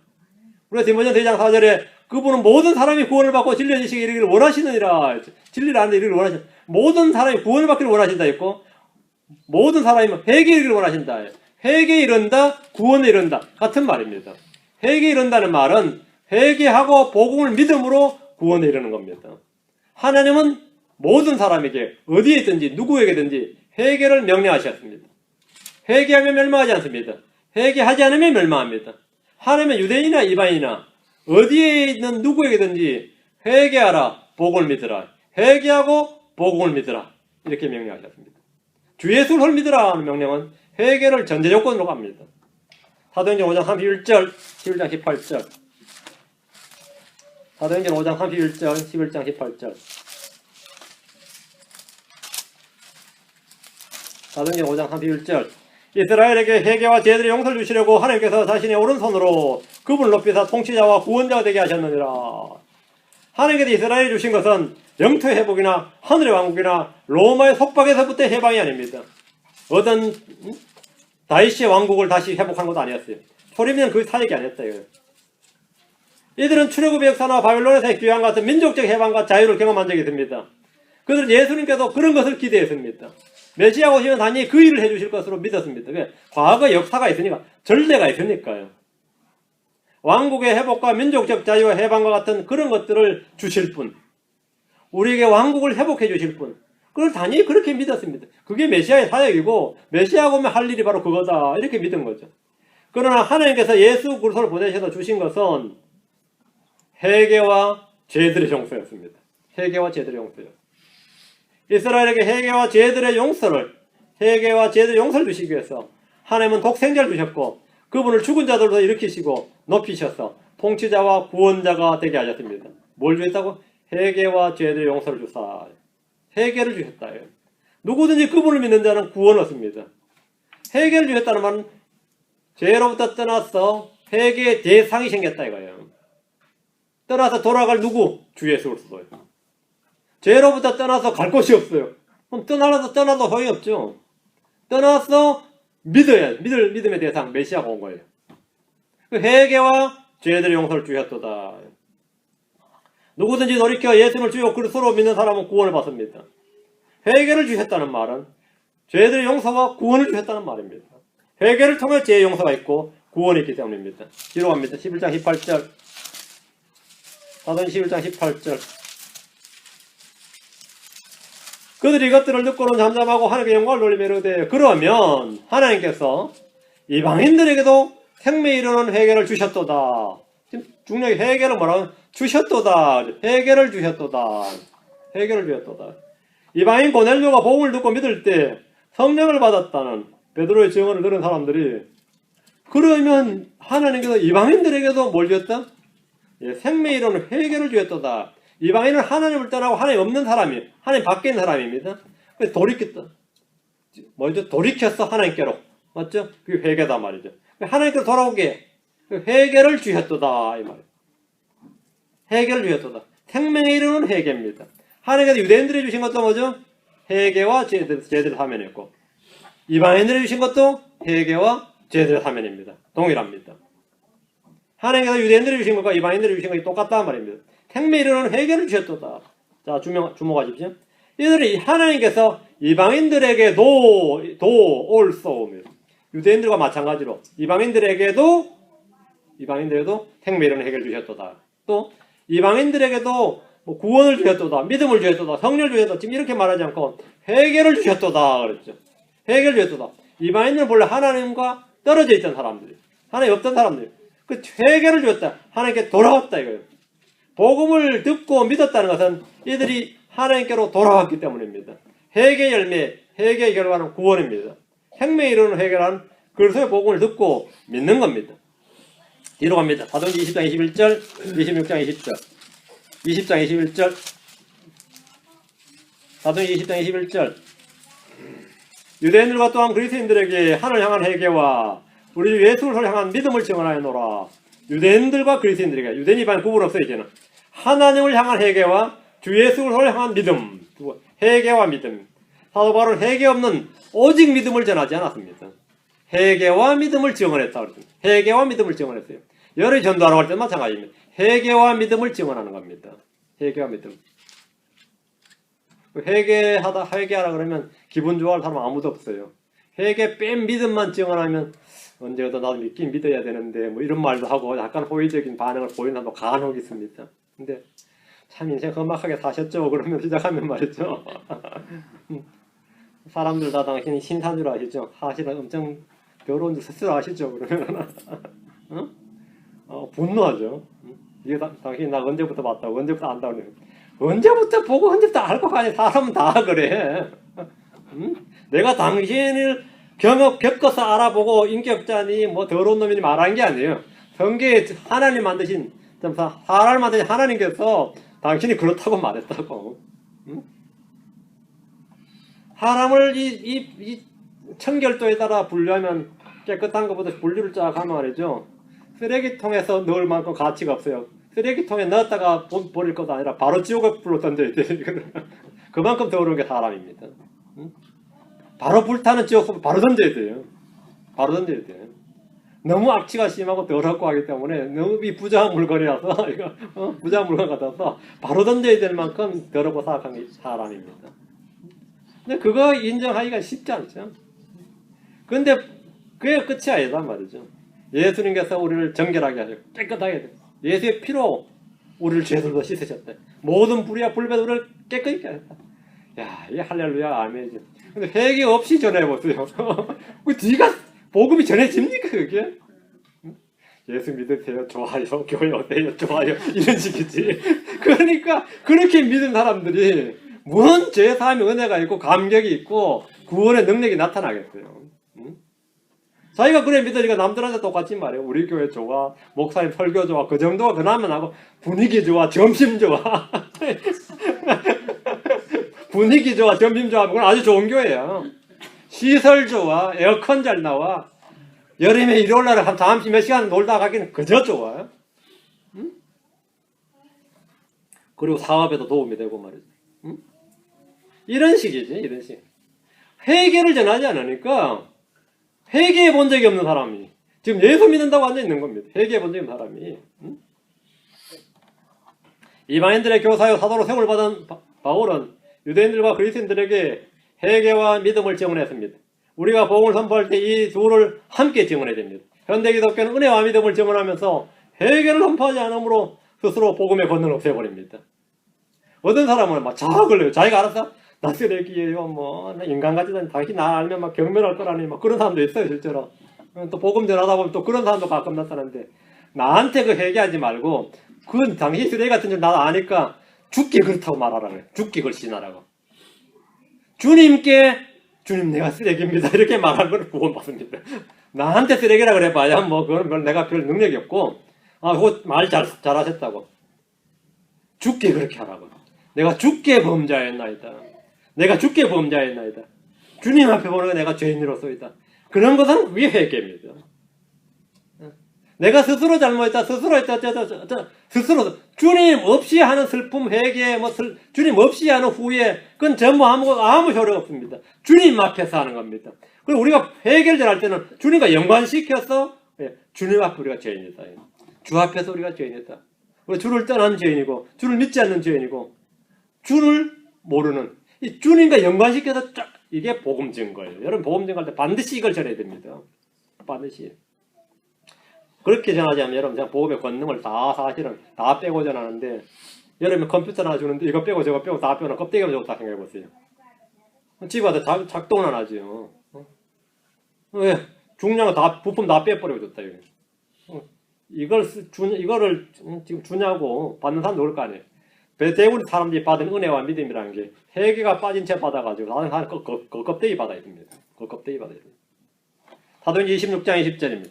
우리가 디모데전서 2장 4절에 그분은 모든 사람이 구원을 받고 진리의 지식에 이르기를 원하시느니라. 진리를 아는 데 이르기를 원하신다. 모든 사람이 구원을 받기를 원하신다 했고 모든 사람이 회개에 이르기를 원하신다. 회개에 이른다, 구원에 이른다. 같은 말입니다. 회개에 이른다는 말은 회개하고 복음을 믿음으로 구원에 이르는 겁니다. 하나님은 모든 사람에게 어디에 있든지 누구에게든지 회개를 명령하셨습니다. 회개하면 멸망하지 않습니다. 회개하지 않으면 멸망합니다. 하나님은 유대인이나 이방인이나 어디에 있는 누구에게든지 회개하라, 복음을 믿으라. 회개하고 복음을 믿으라. 이렇게 명령하셨습니다. 주 예수를 믿으라 하는 명령은 회개를 전제조건으로 갑니다. 사도행전 5장 31절, 11장 18절. 사도행전 5장 31절, 11장 18절. 사도행전 5장 31절. 이스라엘에게 회개와 죄들의 용서를 주시려고 하나님께서 자신의 오른손으로 그분을 높이사 통치자와 구원자가 되게 하셨느니라. 하나님께서 이스라엘에 주신 것은 영토의 회복이나 하늘의 왕국이나 로마의 속박에서부터 해방이 아닙니다. 어떤 다윗의 왕국을 다시 회복한 것도 아니었어요. 소리면 그 사역이 아니었다 이거예요. 이들은 출애굽의 역사나 바빌론에서의 귀환 같은 민족적 해방과 자유를 경험한 적이 있습니다. 그들은 예수님께서 그런 것을 기대했습니다. 메시아가 오시면 단지 그 일을 해주실 것으로 믿었습니다. 왜? 과거 역사가 있으니까, 전례가 있으니까요. 왕국의 회복과 민족적 자유와 해방과 같은 그런 것들을 주실 분, 우리에게 왕국을 회복해 주실 분, 그걸 단지 그렇게 믿었습니다. 그게 메시아의 사역이고 메시아가 오면 할 일이 바로 그거다 이렇게 믿은 거죠. 그러나 하나님께서 예수 그리스도를 보내셔서 주신 것은 회개와 죄들의 용서였습니다. 회개와 죄들의 용서요. 이스라엘에게 회개와 죄들의 용서를 주시기 위해서 하나님은 독생자를 주셨고 그분을 죽은 자들도 일으키시고 높이셔서 통치자와 구원자가 되게 하셨습니다. 뭘 주셨다고? 회개와 죄들의 용서를 주사. 회개를 주셨다. 누구든지 그분을 믿는 자는 구원을 얻습니다. 회개를 주셨다는 말은 죄로부터 떠나서 회개의 대상이 생겼다 이거예요. 떠나서 돌아갈 누구? 주 예수 그리스도예요. 죄로부터 떠나서 갈 곳이 없어요. 그럼 떠나도 소용이 없죠. 떠나서 믿음의 대상 메시아가 온 거예요. 회개와 죄들의 용서를 주셨도다. 누구든지 돌이켜 예수를 주요 그리스도로 믿는 사람은 구원을 받습니다. 회개를 주셨다는 말은 죄들의 용서와 구원을 주셨다는 말입니다. 회개를 통해 죄의 용서가 있고 구원이 있기 때문입니다. 뒤로 갑니다. 11장 18절. 사도행 11장 18절. 그들이 이것들을 듣고는 잠잠하고 하나님께 영광을 돌리며 이르되 그러면 하나님께서 이방인들에게도 생명에 이르는 회개를 주셨도다. 지금 중요하게 회개를 뭐라고? 주셨도다. 회개를 주셨도다. 회개를 주셨도다. 이방인 고넬료가 복음을 듣고 믿을 때 성령을 받았다는 베드로의 증언을 들은 사람들이 그러면 하나님께서 이방인들에게도 뭘 주셨다? 생명에 이르는 회개를 주셨도다. 이방인은 하나님을 떠나고 하나님 없는 사람이에요. 하나님 밖에 있는 사람입니다. 그래서 돌이켰어 하나님께로. 맞죠? 그게 회개다 말이죠. 하나님께로 돌아오게 회개를 주셨도다 이 말이에요. 회개를 주셨도다. 생명에 이르는 회개입니다. 하나님께서 유대인들이 주신 것도 뭐죠? 회개와 죄들의 사면이었고 이방인들이 주신 것도 회개와 죄들의 사면입니다. 동일합니다. 하나님께서 유대인들이 주신 것과 이방인들이 주신 것이 똑같다는 말입니다. 생명에 이르는 회개를 주셨도다. 자, 주목하십시오. 이들이 하나님께서 이방인들에게도 also 유대인들과 마찬가지로 이방인들에게도 생명에 이르는 회개를 주셨도다. 또 이방인들에게도 구원을 주셨도다. 믿음을 주셨도다. 성령을 주셨도다. 지금 이렇게 말하지 않고 회개를 주셨도다 그랬죠. 회개를 주셨도다. 이방인들은 본래 하나님과 떨어져 있던 사람들이, 하나님 없던 사람들이 그 회개를 주셨다. 하나님께 돌아왔다 이거예요. 복음을 듣고 믿었다는 것은 이들이 하나님께로 돌아왔기 때문입니다. 회개의 열매, 회개의 결과는 구원입니다. 생명에 이르는 회개란 그리스도의 복음을 듣고 믿는 겁니다. 뒤로 갑니다. 사도행전 20장 21절, 26장 20절. 20장 21절. 사도행전 20장 21절. 유대인들과 또한 그리스도인들에게 하늘을 향한 회개와 우리 주 예수를 향한 믿음을 증언하여노라. 유대인들과 그리스도인들에게, 유대인 이방 구분 없어요 이제는. 하나님을 향한 회개와 주 예수를 향한 믿음, 회개와 믿음. 사도 바울은 회개 없는 오직 믿음을 전하지 않았습니다. 회개와 믿음을 증언했다 그랬습니다. 회개와 믿음을 증언했어요. 열의 전도하러 갈 때 마찬가지입니다. 회개와 믿음을 증언하는 겁니다. 회개와 믿음. 회개하라 그러면 기분 좋아할 사람 아무도 없어요. 회개 뺀 믿음만 증언하면 언제부터 나도 믿긴 믿어야 되는데 뭐 이런 말도 하고 약간 호의적인 반응을 보이는 사람도 간혹 있습니다. 근데 참 인생 험악하게 사셨죠? 그러면 시작하면 말이죠. 사람들 다 당신이 신사인 줄 아시죠? 사실은 엄청 더러운 줄 스스로 아시죠? 그러면 분노하죠. 이게 당신이 나 언제부터 봤다고 언제부터 안다고 그래요. 언제부터 보고 언제부터 알 거 아니야. 사람은 다 그래. 내가 당신을 겪어서 알아보고 인격자니 뭐 더러운 놈이니 말한 게 아니에요. 성경에 하나님 만드신 사람을 만드신 하나님께서 당신이 그렇다고 말했다고. 사람을 이 청결도에 따라 분류하면 깨끗한 것보다 분류를 쫙 하면 말이죠. 쓰레기통에서 넣을 만큼 가치가 없어요. 쓰레기통에 넣었다가 버릴 것도 아니라 바로 지옥의 불로 던져야 돼. 그만큼 더러운 게 사람입니다. 바로 불타는 지옥 바로 던져야 돼요. 바로 던져야 돼요. 너무 악취가 심하고 더럽고 하기 때문에 너무 이 부자한 물건이라서 이거 부자한 물건 같아서 바로 던져야 될 만큼 더럽고 사악한 게 사람입니다. 근데 그거 인정하기가 쉽지 않죠. 근데 그게 끝이 아니단 말이죠. 예수님께서 우리를 정결하게 하셨고 깨끗하게 하셨고 예수의 피로 우리를 죄들도 씻으셨다. 모든 불의와 불배도 우리를 깨끗하게 하셨다. 야, 이 할렐루야 아멘이죠. 근데 회개 없이 전해보세요. 그 네가 복음이 전해집니까 그게? 예수 믿으세요. 좋아요. 교회 어때요? 좋아요. 이런 식이지. 그러니까 그렇게 믿은 사람들이 무슨 죄사함의 은혜가 있고 감격이 있고 구원의 능력이 나타나겠어요. 자기가 그래 믿으니까 남들한테 똑같이 말해요. 우리 교회 좋아, 목사님 설교 좋아, 그 정도가 그나마 나고 분위기 좋아, 점심 좋아. 분위기 좋아, 점심 좋아, 그건 아주 좋은 교회야. 시설 좋아, 에어컨 잘 나와. 여름에 일요일날 한 잠시 몇 시간 놀다 가기는 그저 좋아. 응? 그리고 사업에도 도움이 되고 말이지. 응? 이런 식이지, 이런 식. 회개를 전하지 않으니까 회개해 본 적이 없는 사람이 지금 예수 믿는다고 앉아 있는 겁니다. 회개해 본 적이 없는 사람이. 응? 이방인들의 교사요 사도로 세움을 받은 바울은 유대인들과 그리스도인들에게 회개와 믿음을 증언했습니다. 우리가 복음을 선포할 때 이 둘을 함께 증언해야 됩니다. 현대 기독교는 은혜와 믿음을 증언하면서 회개를 선포하지 않으므로 스스로 복음의 권능을 없애버립니다. 어떤 사람은 막 자학을 해요. 자기가 알아서 나 쓰레기예요. 뭐 인간같이 당신 나 알면 막 경멸할 거라니 막 그런 사람도 있어요 실제로. 또 복음 전하다 보면 또 그런 사람도 가끔 나타나는데 나한테 그 회개하지 말고 그건 당신 쓰레기 같은 줄 나 아니까 죽기 그렇다고 말하라고 해요. 죽기 걸신하라고. 주님께 주님 내가 쓰레기입니다 이렇게 말하는 걸 구원받습니다. 나한테 쓰레기라 그래봐야 뭐 그건 내가 별 능력이 없고 그거 말 잘하셨다고. 죽게 그렇게 하라고. 내가 죽게 범죄하였나이다. 내가 죽게 범죄하였나이다. 주님 앞에 보는 내가 죄인으로서이다. 그런 것은 그게 회개입니다. 내가 스스로 잘못했다, 스스로 했다, 스스로 주님 없이 하는 슬픔, 회개, 주님 없이 하는 후회, 그건 전부 아무 효력 없습니다. 주님 앞에서 하는 겁니다. 그리고 우리가 회개를 할 때는 주님과 연관시켜서 주님 앞에 우리가 죄인이다. 주 앞에서 우리가 죄인이다. 우리 주를 떠난 죄인이고, 주를 믿지 않는 죄인이고, 주를 모르는 이 주님과 연관시켜서 쫙 이게 복음 증거예요. 여러분 복음 증거할 때 반드시 이걸 전해야 됩니다. 반드시. 그렇게 전하지 않으면 여러분 그냥 복음의 권능을 다 사실은 다 빼고 전하는데 여러분 컴퓨터 하나 주는데 이거 빼고 저거 빼고 다 빼고 껍데기만 좋다 생각해보세요. 집에 와서 작동은 안 하지요. 왜? 중량을 다 부품 다 빼버리고 줬다 이거. 이거를 지금 주냐고 받는 사람도 올 거 아니에요. 대부분 사람들이 받은 은혜와 믿음이라는 게 회개가 빠진 채 받아가지고 다른 사람 그 껍데기 받아야 됩니다. 그 껍데기 받아야 됩니다. 사도행전 26장 20절입니다.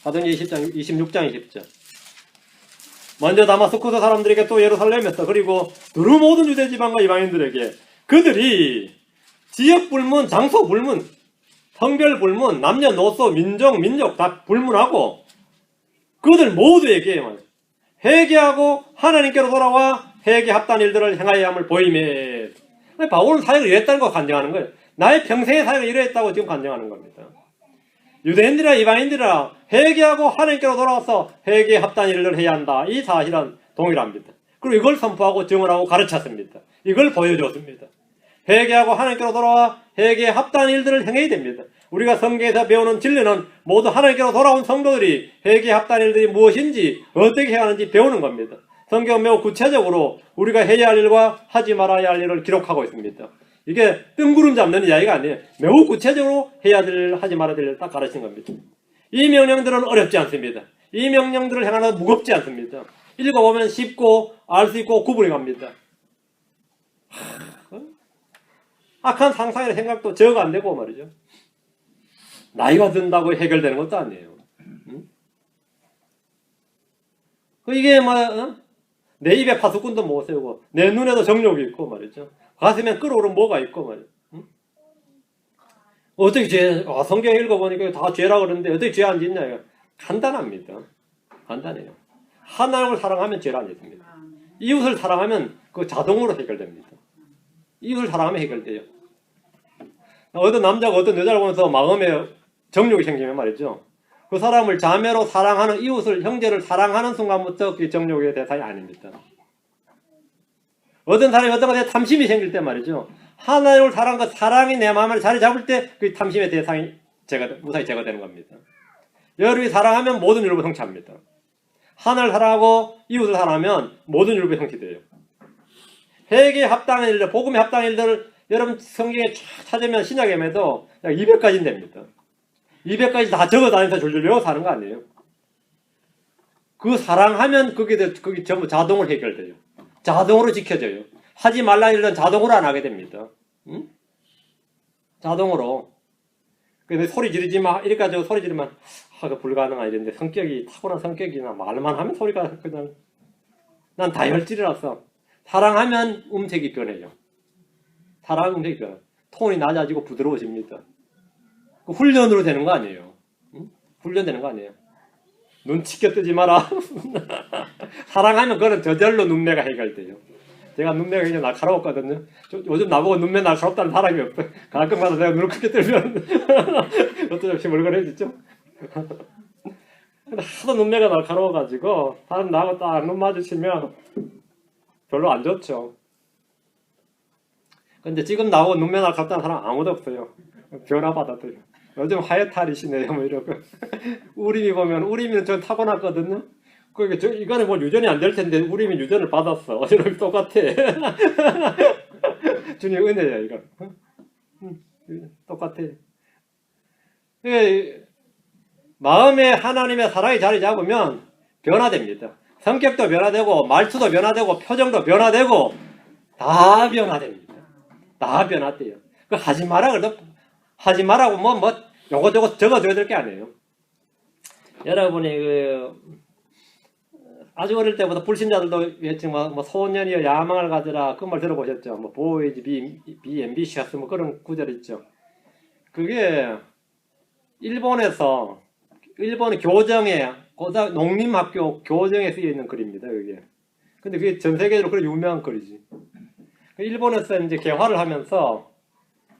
사도행전 26장 20절. 먼저 다마스쿠스 사람들에게 또 예루살렘에서 그리고 두루 모든 유대 지방과 이방인들에게 그들이 지역 불문, 장소 불문, 성별 불문, 남녀노소, 민족 다 불문하고 그들 모두에게 회개하고 하나님께로 돌아와 회개 합단 일들을 행하여야 함을 보이매. 바울은 사역을 이랬다는 거 간증하는 거예요. 나의 평생의 사역을 이랬다고 지금 간증하는 겁니다. 유대인들이나 이방인들이나 회개하고 하나님께로 돌아와서 회개 합단 일을 해야 한다. 이 사실은 동일합니다. 그리고 이걸 선포하고 증언하고 가르쳤습니다. 이걸 보여줬습니다. 회개하고 하나님께로 돌아와 회개 합단 일들을 행해야 됩니다. 우리가 성경에서 배우는 진리는 모두 하나님께로 돌아온 성도들이 회개 합단 일들이 무엇인지 어떻게 해야 하는지 배우는 겁니다. 성경은 매우 구체적으로 우리가 해야 할 일과 하지 말아야 할 일을 기록하고 있습니다. 이게 뜬구름 잡는 이야기가 아니에요. 매우 구체적으로 해야 될 일, 하지 말아야 될 일을 딱 가르친 겁니다. 이 명령들은 어렵지 않습니다. 이 명령들을 행하는 건 무겁지 않습니다. 읽어보면 쉽고 알 수 있고 구분이 갑니다. 악한 상상이나 생각도 적 안 되고 말이죠. 나이가 든다고 해결되는 것도 아니에요. 이게 내 입에 파수꾼도 못 세우고 내 눈에도 정욕이 있고 말이죠. 가슴에 끓어오른 뭐가 있고 말이죠. 어떻게 성경 읽어보니까 다 죄라 그러는데 어떻게 죄 안 짓냐. 간단합니다. 간단해요. 하나님을 사랑하면 죄를 안 짓습니다. 이웃을 사랑하면 그 자동으로 해결됩니다. 이웃을 사랑하면 해결돼요. 어떤 남자가 어떤 여자를 보면서 마음에 정욕이 생기면 말이죠. 그 사람을 자매로 사랑하는 이웃을 형제를 사랑하는 순간부터 그 정욕의 대상이 아닙니다. 어떤 사람이 어떤 것에 탐심이 생길 때 말이죠. 하나님을 사랑한 그 사랑이 내 마음을 자리 잡을 때 그 탐심의 대상이 무사히 제거되는 겁니다. 여러분이 사랑하면 모든 율법 성취합니다. 하나님을 사랑하고 이웃을 사랑하면 모든 율법이 성취돼요. 회개에 합당한 일들, 복음에 합당한 일들을 여러분 성경에 찾으면 신약에도 약 200가지 됩니다. 200가지 다 적어 다니면서 줄줄 외워서 하는 거 아니에요. 그 사랑하면 그게 전부 자동으로 해결돼요. 자동으로 지켜져요. 하지 말라는 일은 자동으로 안 하게 됩니다. 응? 자동으로. 근데 소리 지르지 마. 이렇게 가지고 소리 지르면 그 불가능한 일인데 성격이 타고난 성격이나 말만 하면 소리가 그냥 난 다혈질이라서 사랑하면 음색이 변해요. 사랑하면 음색이 변해요. 톤이 낮아지고 부드러워집니다. 그 훈련으로 되는 거 아니에요. 응? 훈련되는 거 아니에요. 눈치껏 뜨지 마라. 사랑하면 그거는 저절로 눈매가 해결돼요. 제가 눈매가 굉장히 날카로웠거든요. 요즘 나보고 눈매 날카롭다는 사람이 없어요. 가끔가다 내가 눈을 크게 뜨면 어쩌지 멀거려지죠. 근데 하도 눈매가 날카로워가지고 다른 나하고 딱 눈 마주치면 별로 안 좋죠. 근데 지금 나하고 눈매 날카롭다는 사람 아무도 없어요. 변화받았대요. 요즘 하얗탈이시네요. 뭐 이러고. 우림이 보면 우림이는 전 타고났거든요. 그러니까 이거는 뭐 유전이 안 될 텐데 우림이 유전을 받았어. 어제랑 똑같아. 주님 은혜야 이거. 똑같아. 마음에 하나님의 사랑이 자리 잡으면 변화됩니다. 성격도 변화되고 말투도 변화되고 표정도 변화되고 다 변화됩니다. 다 변화돼요. 그 하지 마라 그래도 하지 말라고 뭐 요것저것 적어줘야 될 게 아니에요. 여러분이 아주 어릴 때부터 불신자들도 뭐 소년이여 야망을 가져라 그 말 들어보셨죠? 뭐 보이즈 비 앰비셔스 뭐 그런 구절 있죠. 그게 일본의 교정에 농림학교 교정에 쓰여 있는 글입니다. 그게. 근데 그게 전 세계적으로 그런 유명한 글이지. 일본에서 이제 개화를 하면서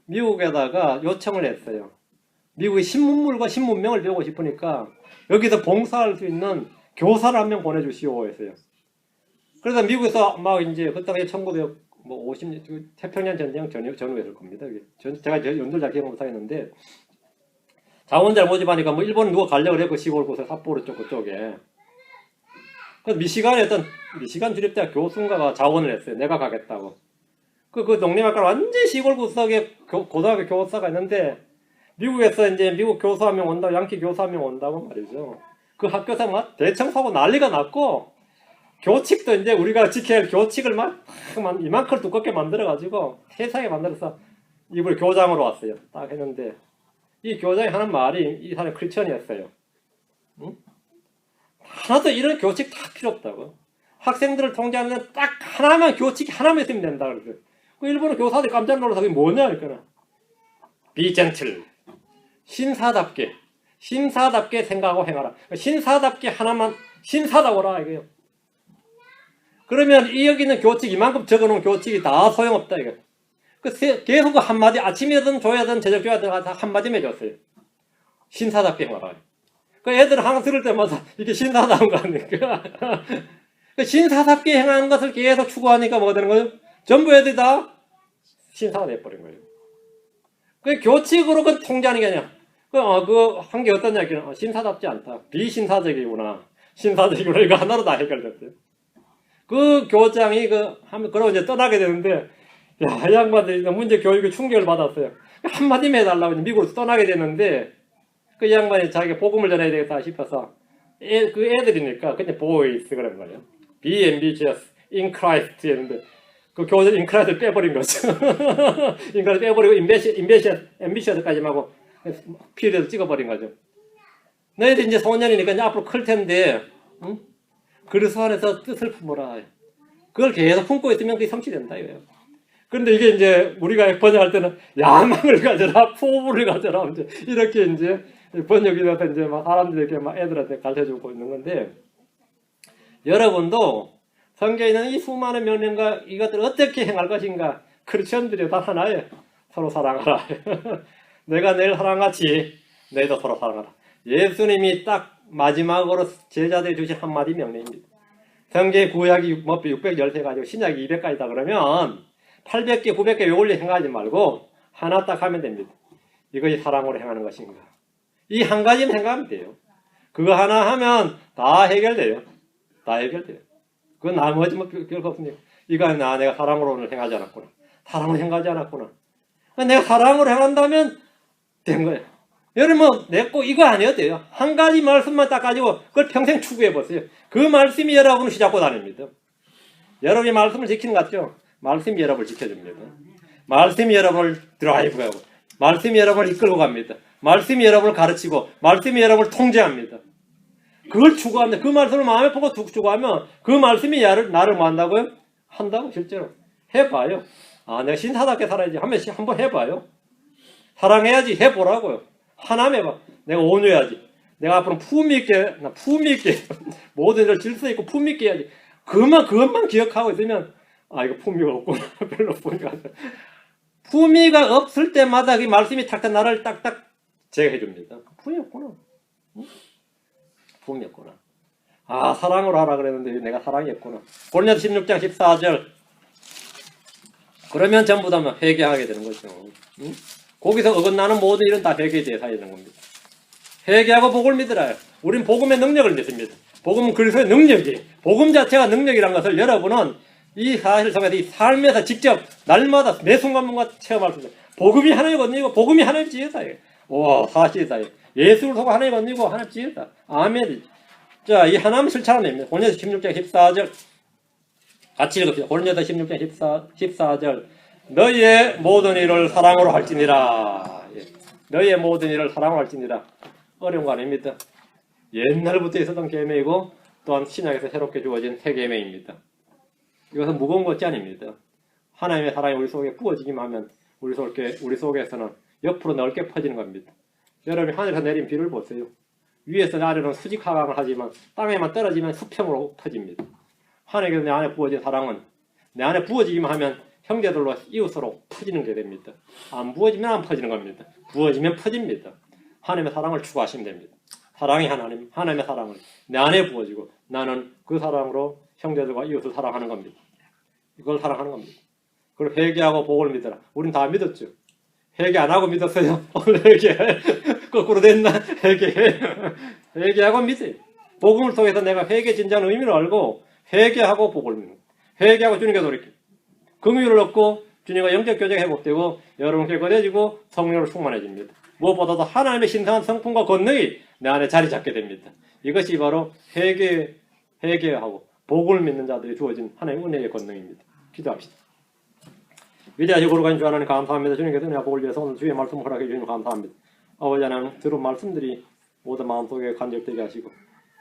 미국에다가 요청을 했어요. 미국의 신문물과 신문명을 배우고 싶으니까 여기서 봉사할 수 있는 교사를 한 명 보내주시오 했어요. 그래서 미국에서 막 이제 그때 1950년 태평양 전쟁 전후였을 겁니다. 제가 연도를 잘 기억 못하겠는데 자원자를 모집하니까 뭐 일본 누가 가려고 그랬고 시골 곳에 삿포로 쪽에. 그래서 미시간 주립대학 교수인가가 자원을 했어요. 내가 가겠다고. 그 농림학과 완전 시골 구석에 고등학교 교사가 있는데 미국에서 이제 미국 교수 한 명 온다고 양키 교수 한 명 온다고 말이죠. 그 학교에서 막 대청소하고 난리가 났고 교칙도 이제 우리가 지켜야 할 교칙을 막 이만큼 두껍게 만들어가지고 세상에 만들어서 이번에 교장으로 왔어요. 딱 했는데 이 교장이 하는 말이 이 사람이 크리스천이었어요. 응? 하나도 이런 교칙 다 필요 없다고. 학생들을 통제하는 딱 하나만 교칙이 하나만 있으면 된다 그랬어요. 그 일본의 교사들이 깜짝 놀라서 그게 뭐냐 그러니까 Be gentle. 신사답게 생각하고 행하라. 신사답게 하나만 신사다고라 이거요. 그러면 이 여기 있는 교칙 이만큼 적어놓은 교칙이 다 소용없다 이거. 계속 그 한마디 아침이든 조야든 저녁조야든 한마디만 해줬어요. 신사답게 행하라. 그 애들은 항상 들을 때마다 이게 신사다운 거 아닙니까? 신사답게 행하는 것을 계속 추구하니까 뭐가 되는 거예요? 전부 애들이 다 신사가 돼버린 거예요. 그 교칙으로 그 통제하는 게 아니야. 한 게 어떤 이야기는 신사답지 않다. 비신사적이구나. 신사적이구나. 이거 하나로 다 해결됐어요. 그 교장이 그러고 이제 떠나게 되는데, 야, 이 양반들이 문제 교육에 충격을 받았어요. 한마디만 해달라고 미국으로 떠나게 되는데, 그 양반이 자기가 복음을 전해야 되겠다 싶어서, 그 애들이니까, 그냥 boys 그런 거예요. Be ambitious in Christ 했는데, 그 교장 in Christ를 빼버린 거죠. in Christ 빼버리고, ambitious까지만 하고, 피를 찍어버린 거죠. 너희들 이제 소년이니까 이제 앞으로 클 텐데, 응? 그리스도 안에서 뜻을 품어라. 그걸 계속 품고 있으면 그게 성취된다 이거예요. 그런데 이게 이제 우리가 번역할 때는 야망을 가져라, 포부를 가져라, 이제 이렇게 이제 번역이 돼서 이제 막 사람들에게 막 애들한테 가르쳐주고 있는 건데, 여러분도 성경에 있는 이 수많은 명령과 이것들을 어떻게 행할 것인가? 크리스천들이 다 하나예요. 서로 사랑하라. 내가 내일 사랑같이 너희도 서로 사랑하라. 예수님이 딱 마지막으로 제자들이 주신 한마디 명령입니다. 성경의 구약이 613가지고 신약이 200가지다 그러면 800개, 900개 요걸로 행하지 말고 하나 딱 하면 됩니다. 이것이 사랑으로 행하는 것인가? 이 한 가지만 행하면 돼요. 그거 하나 하면 다 해결돼요. 다 해결돼요. 그건 나머지 뭐 별거 없습니다. 이거 내가 사랑으로 오늘 행하지 않았구나. 사랑으로 행하지 않았구나. 내가 사랑으로 행한다면 된 거예요. 여러분, 내 꼭 이거 아니어도 돼요. 한 가지 말씀만 딱 가지고 그걸 평생 추구해 보세요. 그 말씀이 여러분을 휘잡고 다닙니다. 여러분이 말씀을 지키는 것 같죠? 말씀이 여러분을 지켜줍니다. 말씀이 여러분을 드라이브하고, 말씀이 여러분을 이끌고 갑니다. 말씀이 여러분을 가르치고, 말씀이 여러분을 통제합니다. 그걸 추구합니다. 그 말씀을 마음에 보고 추구하면 그 말씀이 나를 뭐 한다고요? 한다고 실제로. 해봐요. 아, 내가 신사답게 살아야지. 한번 해봐요. 사랑해야지. 해보라고요. 하나만 해봐. 내가 온유해야지. 내가 앞으로 품위 있게 모든 일을 질서 있고 품위 있게 해야지. 그것만 기억하고 있으면 아, 이거 품위가 없구나. 별로 품위가 안 돼. 품위가 없을 때마다 그 말씀이 탁탁 나를 딱딱 제거해 줍니다. 품위 없구나. 응? 품위 없구나. 아, 사랑으로 하라 그랬는데 내가 사랑이 없구나. 고린도서 16장 14절. 그러면 전부 다 회개하게 되는 거죠. 응? 거기서 어긋나는 모든 일은 다 회개에 대해서 해야 되는 겁니다. 회개하고 복을 믿으라. 우린 복음의 능력을 믿습니다. 복음은 그리스도의 능력이에요. 복음 자체가 능력이란 것을 여러분은 이 사실 속에서 이 삶에서 직접 날마다 매 순간마다 체험할 수 있어요. 복음이 하나님 건니고 복음이 하나님 지혜다예요. 와, 사실이다예요. 예수를 속고 하나님 건니고 하나님 지혜다. 아멘. 자, 이 하나님 실천하면 됩니다. 고린도서 16장 14절 같이 읽읍시다. 고린도서 16장 14절 너희의 모든 일을 사랑으로 할지니라. 너희의 모든 일을 사랑으로 할지니라. 어려운 거 아닙니다. 옛날부터 있었던 계명이고 또한 신약에서 새롭게 주어진 새 계명입니다. 이것은 무거운 것이 아닙니다. 하나님의 사랑이 우리 속에 부어지기만 하면 우리 속에서는 옆으로 넓게 퍼지는 겁니다. 여러분이 하늘에서 내린 비를 보세요. 위에서 아래로는 수직하강을 하지만 땅에만 떨어지면 수평으로 퍼집니다. 하나님께서 내 안에 부어진 사랑은 내 안에 부어지기만 하면 형제들로 이웃으로 퍼지는 게 됩니다. 안 부어지면 안 퍼지는 겁니다. 부어지면 퍼집니다. 하나님의 사랑을 추구하시면 됩니다. 사랑이 하나님의 사랑을 내 안에 부어지고 나는 그 사랑으로 형제들과 이웃을 사랑하는 겁니다. 이걸 사랑하는 겁니다. 그리고 회개하고 복을 믿어라. 우린 다 믿었죠. 회개 안 하고 믿었어요. 오늘 회개해. 거꾸로 됐나? 회개해. 회개하고 믿어요. 복음을 통해서 내가 회개 진짜는 의미를 알고 회개하고 복을 믿는 회개하고 주님께 돌이켜. 긍휼을 얻고 주님과 영적 교제가 회복되고 여러분께 거려지고 성령으로 충만해집니다. 무엇보다도 하나님의 신성한 성품과 권능이 내 안에 자리 잡게 됩니다. 이것이 바로 회개하고 복을 믿는 자들이 주어진 하나님의 은혜의 권능입니다. 기도합시다. 위대하시고 거룩하신 주 하나님 감사합니다. 주님께서 은혜와 복을 위해서 오늘 주의 말씀을 허락해 주시면 감사합니다. 아버지 하나님 들은 말씀들이 모두 마음속에 간절되게 하시고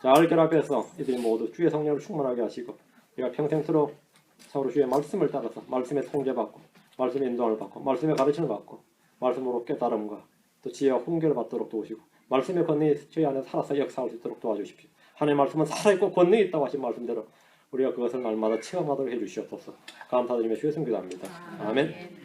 잘 결합해서 이들이 모두 주의 성령을 충만하게 하시고 우리가 평생토록 서로 주의 말씀을 따라서 말씀의 통제받고 말씀의 인도함을 받고 말씀의 가르침을 받고 말씀으로 깨달음과 또 지혜와 훈계를 받도록 도우시고 말씀의 권능이 저희 안에 살아서 역사할 수 있도록 도와주십시오. 하나님의 말씀은 살아있고 권능이 있다고 하신 말씀대로 우리가 그것을 날마다 체험하도록 해주시옵소서. 감사드리며 주의 성기도합니다. 아멘.